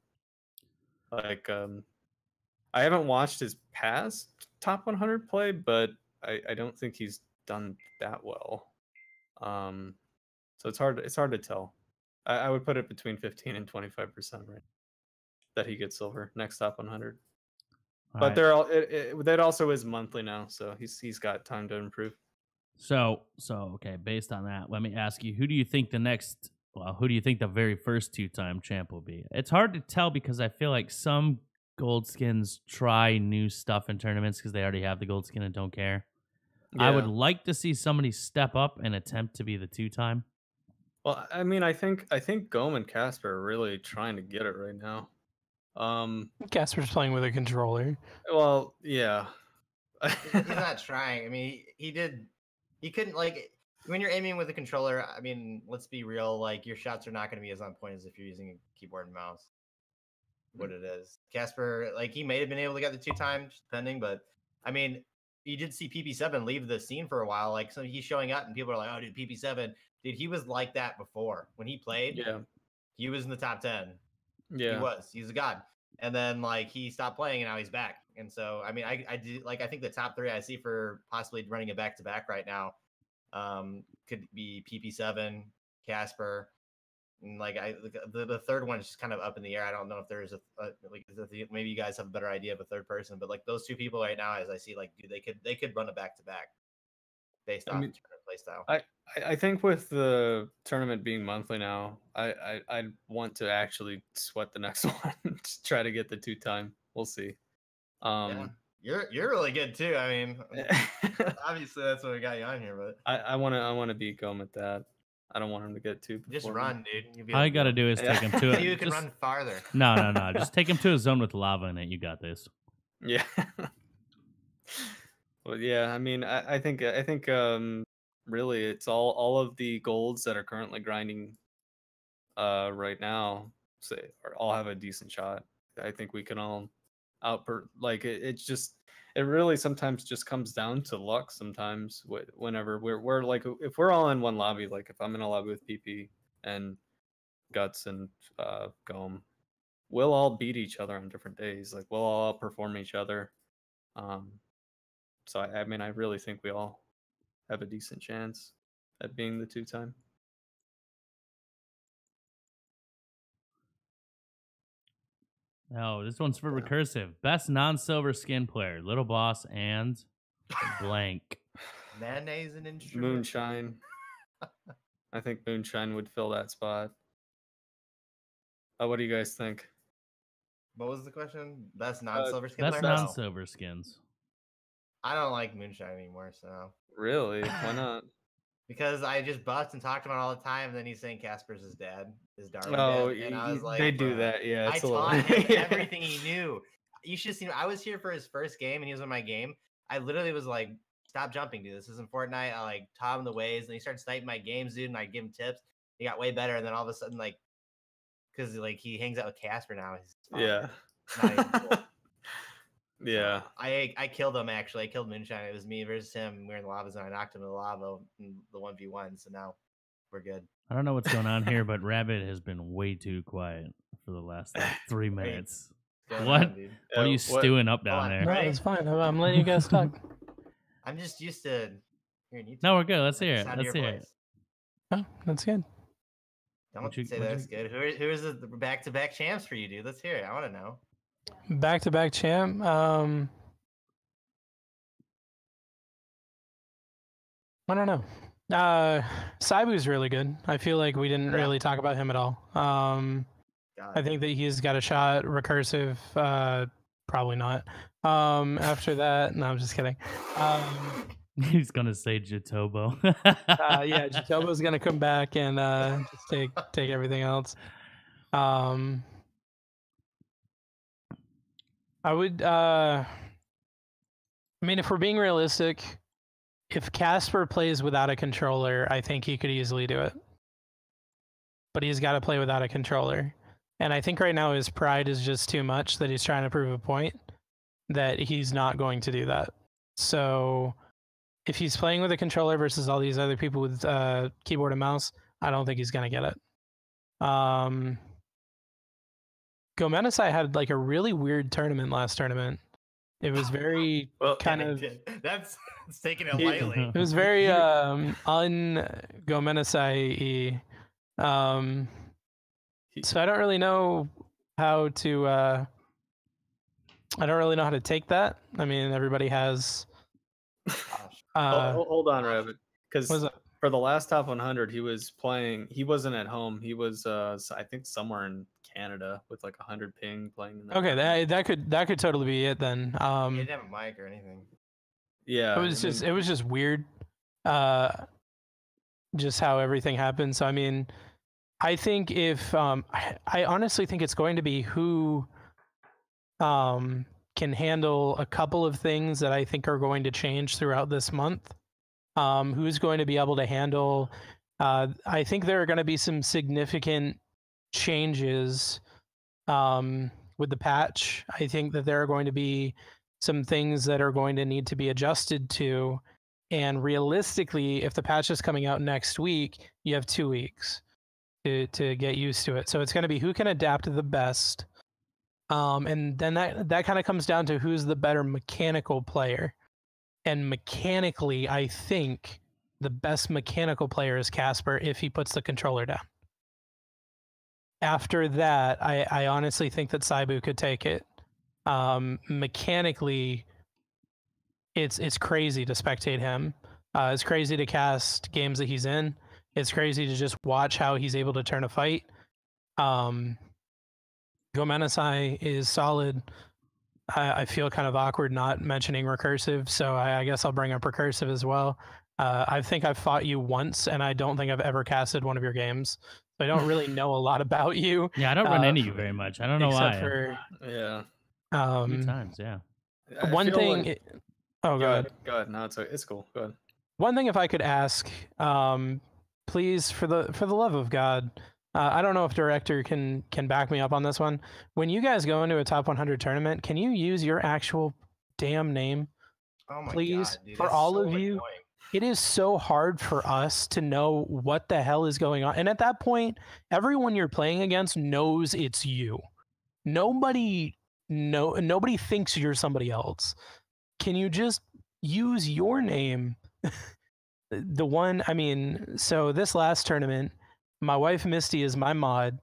Like, I haven't watched his past top 100 play, but I don't think he's done that well. So it's hard to tell. I would put it between 15 and 25% right that he gets silver next top 100. But they're all that also is monthly now, so he's got time to improve. So okay, based on that, let me ask you, who do you think the very first 2-time champ will be? It's hard to tell because I feel like some gold skins try new stuff in tournaments because they already have the gold skin and don't care. Yeah. I would like to see somebody step up and attempt to be the 2-time. Well, I mean, I think Gome and Casper are really trying to get it right now. Casper's playing with a controller. Well, yeah. He's not trying. I mean, he couldn't, like, when you're aiming with a controller, I mean, let's be real, like, your shots are not going to be as on point as if you're using a keyboard and mouse. What it is. Casper, like, he may have been able to get the 2 times, depending, but I mean, you did see PP7 leave the scene for a while. Like, so he's showing up and people are like, oh, dude, PP7. Dude, he was like that before. When he played, yeah, he was in the top 10. Yeah. He's a god. And then, like, he stopped playing and now he's back. And so, I mean, I think the top 3 I see for possibly running it back-to-back right now could be PP7, Casper, and like the third one is just kind of up in the air. I don't know if there's maybe you guys have a better idea of a third person, but like those 2 people right now, as I see, like, dude, they could run a back-to-back based on tournament play style. I think with the tournament being monthly now, I want to actually sweat the next one to try to get the 2-time. We'll see. Yeah, you're really good too. I mean, obviously that's what we got you on here, but I want to beat Gome at that. I don't want him to get 2. Just run, dude. All you got to do is take him to it. You can run farther. No. Just take him to a zone with lava in it. You got this. Yeah. Well, yeah. I mean, I think really it's all of the golds that are currently grinding right now all have a decent shot. I think we can all it really sometimes just comes down to luck sometimes whenever we're like, if we're all in one lobby, like if I'm in a lobby with PP and Guts and Gome, we'll all beat each other on different days. Like we'll all outperform each other. So I mean, I really think we all have a decent chance at being the 2-time. No, this one's for Recursive. Best non-silver skin player: Little Boss and blank. Mayonnaise and instrument. Moonshine. I think Moonshine would fill that spot. What do you guys think? What was the question? Best non-silver skin Best player? No. non-silver skins. I don't like Moonshine anymore, so. Really? Why not? Because I just bust and talked about it all the time, and then he's saying Casper's his dad, his Darwin Oh, dad, and I was like, they do "Bruh." that. Yeah, I it's a little. taught him everything he knew. You should have seen. I was here for his first game, and he was in my game. I literally was like, "Stop jumping, dude. This isn't Fortnite." I like taught him the ways, and he started sniping my games, dude. And I give him tips. He got way better, and then all of a sudden, like, because like he hangs out with Casper now. Yeah. Not even cool. Yeah. I killed him actually. I killed Moonshine. It was me versus him. We were in the lava zone. I knocked him in the lava in the 1v1. So now we're good. I don't know what's going on here, but Rabbit has been way too quiet for the last 3 minutes. What's going What? on, dude? What are you stewing up down on, there? No, Ready? it's fine. I'm letting you guys talk. I'm just used to hearing you. No, talk. we're good. Let's Like the hear it. sound of Let's your hear it. voice. Oh, that's good. Don't Would you- say would that's you- good. Who is the back-to-back champs for you, dude? Let's hear it. I want to know. Back-to-back champ. I don't know. Saibu's really good. I feel like we didn't Yeah. really talk about him at all. God. I think that he's got a shot. Recursive, probably not. After that, no, I'm just kidding. He's gonna say Jatobo. Yeah, Jacobo's gonna come back and just take everything else. I would. I mean, if we're being realistic, if Casper plays without a controller, I think he could easily do it. But he's got to play without a controller, and I think right now his pride is just too much that he's trying to prove a point that he's not going to do that. So if he's playing with a controller versus all these other people with keyboard and mouse, I don't think he's gonna get it. Gomenesai had like a really weird tournament last tournament. It was very kind of. That's taking it lightly. It was very un-Gomenesai-y. So I don't really know how to. I don't really know how to take that. I mean, everybody has. Hold on, Rabbit. What's Because up? for the last top 100, he was playing. He wasn't at home. He was, I think, somewhere in Canada with like 100 ping playing. In that Okay, tournament. that could totally be it then. He didn't have a mic or anything. Yeah. It was just weird. Just how everything happened. So I mean, I think if I honestly think it's going to be who can handle a couple of things that I think are going to change throughout this month. Who's going to be able to handle? I think there are going to be some significant changes with the patch. I think that there are going to be some things that are going to need to be adjusted to. And realistically, if the patch is coming out next week, you have 2 weeks to get used to it. So it's going to be who can adapt the best. And then that kind of comes down to who's the better mechanical player. And mechanically, I think the best mechanical player is Casper if he puts the controller down. After that, I honestly think that Saibu could take it. Mechanically, it's crazy to spectate him. It's crazy to cast games that he's in. It's crazy to just watch how he's able to turn a fight. Gomenesai is solid. I feel kind of awkward not mentioning Recursive, so I guess I'll bring up Recursive as well. I think I've fought you once, and I don't think I've ever casted one of your games. So I don't really know a lot about you. Yeah, I don't run into you very much. I don't know except why. for Yeah. A few times, yeah. I one feel thing. like- Oh, go ahead. Go ahead. No, it's cool. Go ahead. One thing, if I could ask, please, for the love of God, I don't know if director can back me up on this one. When you guys go into a top 100 tournament, can you use your actual damn name? Oh my Please, God, dude, for that's all so of you. annoying. It is so hard for us to know what the hell is going on. And at that point, everyone you're playing against knows it's you. Nobody thinks you're somebody else. Can you just use your name? The one, I mean, so this last tournament, my wife Misty is my mod.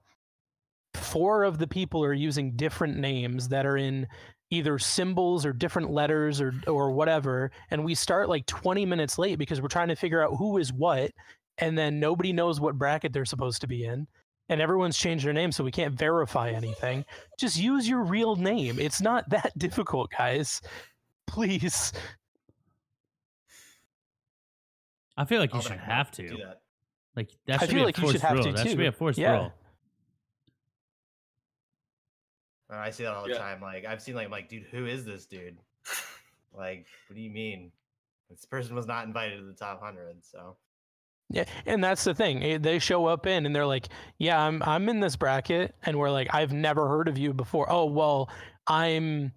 4 of the people are using different names that are in either symbols or different letters or whatever, and we start like 20 minutes late because we're trying to figure out who is what, and then nobody knows what bracket they're supposed to be in, and everyone's changed their name, so we can't verify anything. Just use your real name. It's not that difficult, guys. Please. I feel like you Oh, should but I have do to. that. Like that I should feel be a like you should forced have rule. to, That should be a too. forced Yeah. rule. I see that all the time. Like I've seen like, dude, who is this dude? Like, what do you mean? This person was not invited to the top 100. So Yeah, and that's the thing. They show up in and they're like, "Yeah, I'm in this bracket," and we're like, "I've never heard of you before." Oh, well, I'm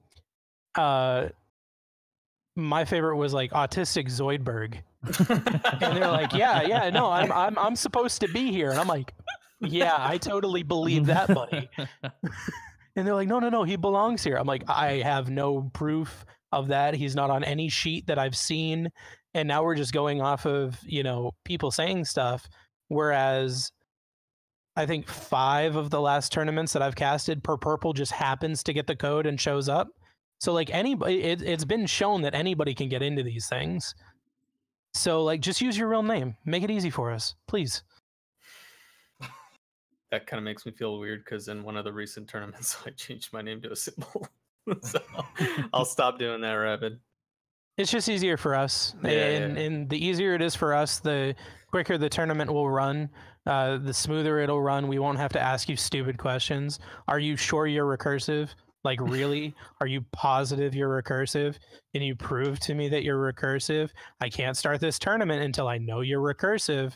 my favorite was like Autistic Zoidberg. And they're like, "Yeah, no, I'm supposed to be here." And I'm like, "Yeah, I totally believe that, buddy." And they're like, no, he belongs here. I'm like, I have no proof of that. He's not on any sheet that I've seen. And now we're just going off of, people saying stuff. Whereas I think 5 of the last tournaments that I've casted, per purple just happens to get the code and shows up. So like anybody, it's been shown that anybody can get into these things. So like, just use your real name. Make it easy for us, please. That kind of makes me feel weird because in one of the recent tournaments, I changed my name to a symbol. So I'll stop doing that, Rapid. It's just easier for us. And the easier it is for us, the quicker the tournament will run, the smoother it'll run. We won't have to ask you stupid questions. Are you sure you're recursive? Like, really? Are you positive you're recursive? Can you prove to me that you're recursive? I can't start this tournament until I know you're recursive.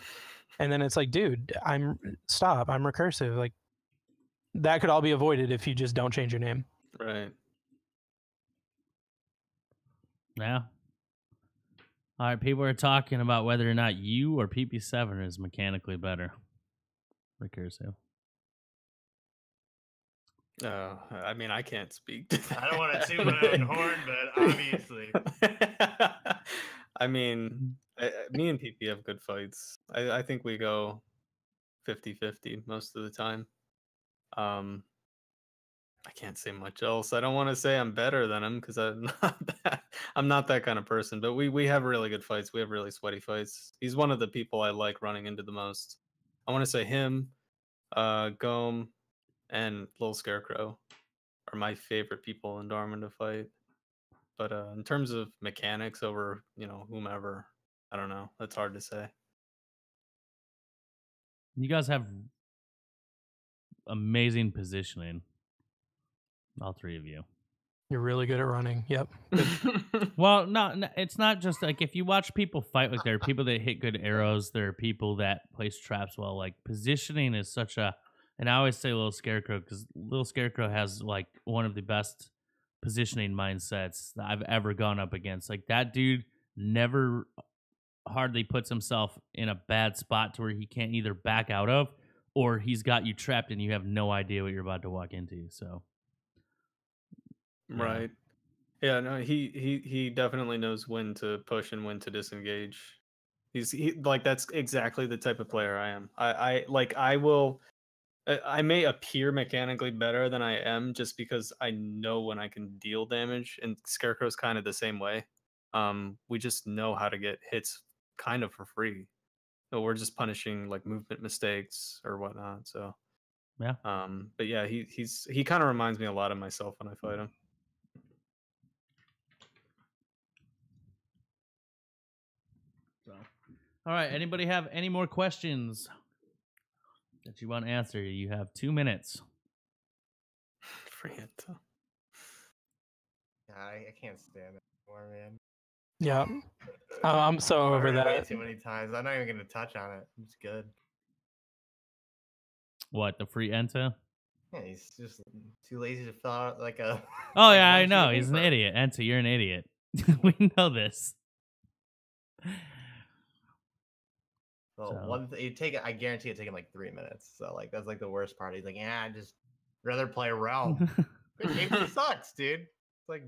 And then it's like, dude, I'm recursive. Like, that could all be avoided if you just don't change your name. Right. Yeah. All right, people are talking about whether or not you or PP7 is mechanically better. Recursive. I mean, I can't speak to that. I don't want to toot my own horn, but obviously. I mean, me and PP have good fights. I think we go 50-50 most of the time. I can't say much else. I don't want to say I'm better than him because I'm not that kind of person. But we have really good fights. We have really sweaty fights. He's one of the people I like running into the most. I want to say him, Gome, and Lil Scarecrow are my favorite people in Darwin to fight. But in terms of mechanics over, whomever, I don't know. That's hard to say. You guys have amazing positioning. All 3 of you. You're really good at running. Yep. Well, no, it's not just like if you watch people fight, like there are people that hit good arrows, there are people that place traps well. Like positioning is such a, and I always say Little Scarecrow because Little Scarecrow has like one of the best positioning mindsets that I've ever gone up against. Like that dude never hardly puts himself in a bad spot to where he can't either back out of or he's got you trapped and you have no idea what you're about to walk into. So. Right. Yeah, no, he definitely knows when to push and when to disengage. He like that's exactly the type of player I am. I may appear mechanically better than I am just because I know when I can deal damage, and Scarecrow's kind of the same way. We just know how to get hits kind of for free. So we're just punishing like movement mistakes or whatnot. So yeah. But yeah, he kind of reminds me a lot of myself when I fight him. So, all right. Anybody have any more questions that you want to answer? You have 2 minutes. Free intel. I can't stand it anymore, man. Yeah. I'm so over I've heard it way that. too many times. I'm not even gonna touch on it. It's good. What, the free Enta? Yeah, he's just too lazy to fill out like a. Oh like yeah, I one sheet know. of He's an paper. idiot. Enta, you're an idiot. We know this. So I guarantee it take him like 3 minutes. So like that's like the worst part. He's like, yeah, I just rather play Realm. This game sucks, dude. It's like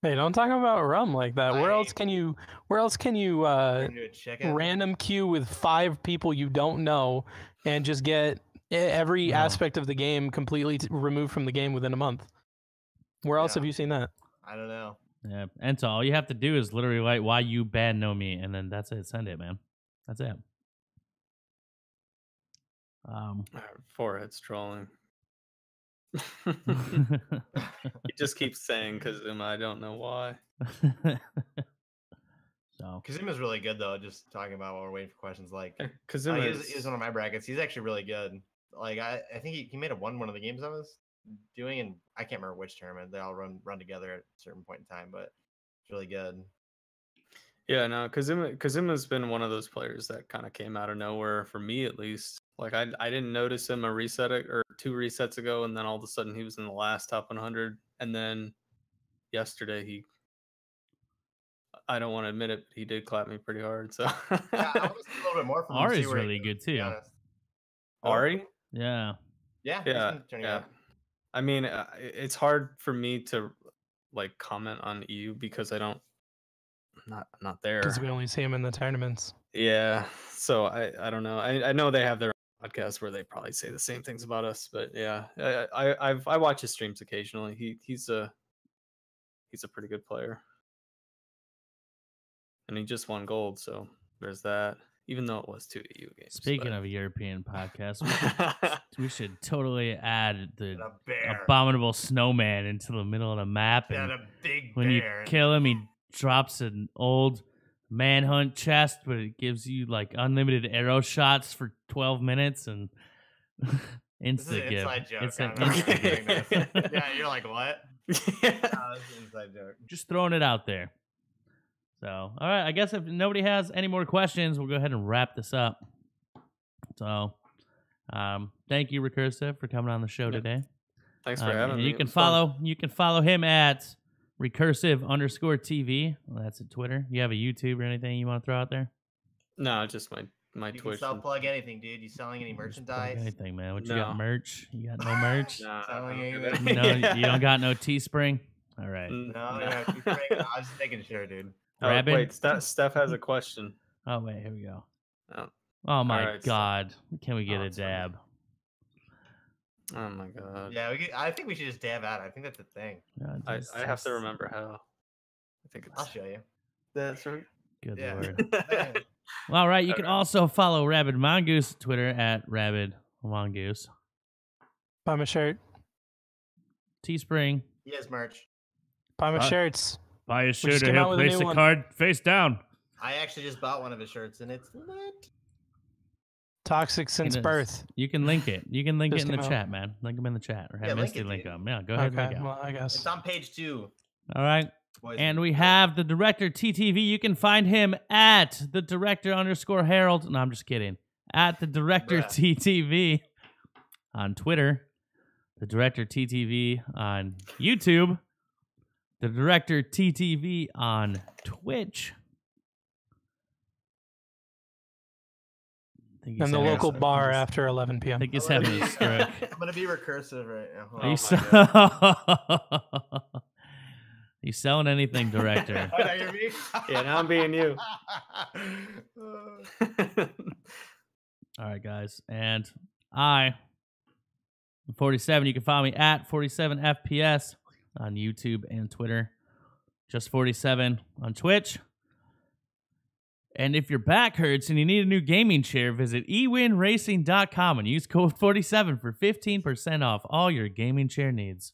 Hey, don't talk about rum like that. Where else can you into a chicken. random queue with 5 people you don't know and just get every No. aspect of the game completely removed from the game within a month. Where else have you seen that? I don't know. Yeah, and so all you have to do is literally write "why you ban no me," and then that's it. Send it, man. That's it. Forehead's trolling. He just keeps saying Kazuma. I don't know why. So Kazuma's really good though. Just talking about while we're waiting for questions, like Kazuma he's one of my brackets. He's actually really good. Like I think he may have won one of the games I was doing, and I can't remember which tournament. They all run together at a certain point in time, but it's really good. Yeah, no, Kazuma's been one of those players that kind of came out of nowhere for me, at least. Like I didn't notice him a reset or 2 resets ago, and then all of a sudden he was in the last top 100, and then yesterday I don't want to admit it, but he did clap me pretty hard. So Yeah, I want to see a little bit more from him. Ari's see where he really goes, good to be too. honest. Ari, Yeah. Yeah, he's yeah, been turning yeah. out. I mean, it's hard for me to like comment on EU because I'm not there. Because we only see him in the tournaments. Yeah, so I don't know. I know they have their podcast where they probably say the same things about us, but yeah, I watch his streams occasionally. He's a pretty good player, and he just won gold, so there's that. Even though it was 2 EU games. Speaking of European podcasts, we should totally add the A bear. abominable snowman into the middle of the map, Yeah, and a big when bear. you kill him, he drops an old manhunt chest, but it gives you like unlimited arrow shots for 12 minutes and This is insta an give. inside joke. It's I an don't know if you're insta doing give. this. Yeah, you're like, what? Yeah. This is an inside joke. Just throwing it out there. So, all right, I guess if nobody has any more questions, we'll go ahead and wrap this up. So, thank you, Recursive, for coming on the show today. Thanks for having me. You can follow him at recursive_TV. Well, that's at Twitter. You have a YouTube or anything you want to throw out there? No, just my You Twitch. can self-plug anything, dude. You selling any Just plug merchandise? anything, man. What you No. got? Merch? You got no merch? Nah, I Selling don't do anything? that. No, you don't got no Teespring? All right. No, I was just making sure, dude. Oh, Rabbit? wait, Steph has a question. Oh, wait, here we go. Oh, Oh, my right, so- God. Can we get Oh, a it's fine. dab? oh my god. Yeah, I think we should just dab out. I think that's the thing. I have to remember how. I think I'll it's show you. that's right. Good Yeah. Lord. Well, all right, you can Alright. also follow Rabid Mongoose on Twitter at Rabid Mongoose. Buy my shirt. Teespring. He has merch. Buy my Buy- shirts. Buy a just shirt or came out he'll with a place new the one. card face down. I actually just bought one of his shirts, and it's lit. Toxic since is. birth. You can link it. You can link Just it in the came out. chat, man. Link them in the chat or have Yeah, link Misty it, link dude. them. Yeah, go ahead. Okay, Link it. well, I guess. It's on page 2. All right. Boys And and we girls. have the director TTV. You can find him at the director_Harold. No, I'm just kidding. At the director Bruh. TTV on Twitter. The director TTV on YouTube. The director TTV on Twitch. I think he's And the having a- local bar after 11 I p.m. think he's I'm having a stroke. I'm gonna be recursive right now. Hold Are you, on. you selling anything, director? Oh, now you're me? Yeah, now I'm being you. All right, guys. And I'm 47. You can follow me at 47FPS on YouTube and Twitter. Just 47 on Twitch. And if your back hurts and you need a new gaming chair, visit ewinracing.com and use code 47 for 15% off all your gaming chair needs.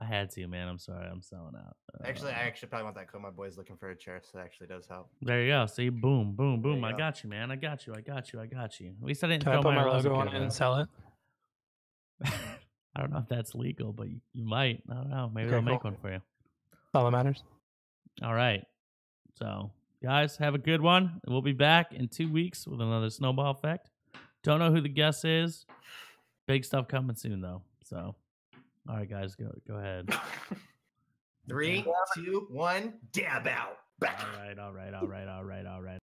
I had to, man. I'm sorry. I'm selling out. Actually, I probably want that code. My boy's looking for a chair, so that actually does help. There you go. See, boom, boom, There boom. you I go. got you, man. I got you. At least I didn't Can I throw put my Rosa logo on kid it away. and sell it? I don't know if that's legal, but you might. I don't know. Maybe Okay, they'll make cool. one for you. All that matters. All right. So, guys, have a good one. We'll be back in 2 weeks with another Snowball Effect. Don't know who the guest is. Big stuff coming soon, though. So, all right, guys, go ahead. 3, 2, 1, dab out. All right.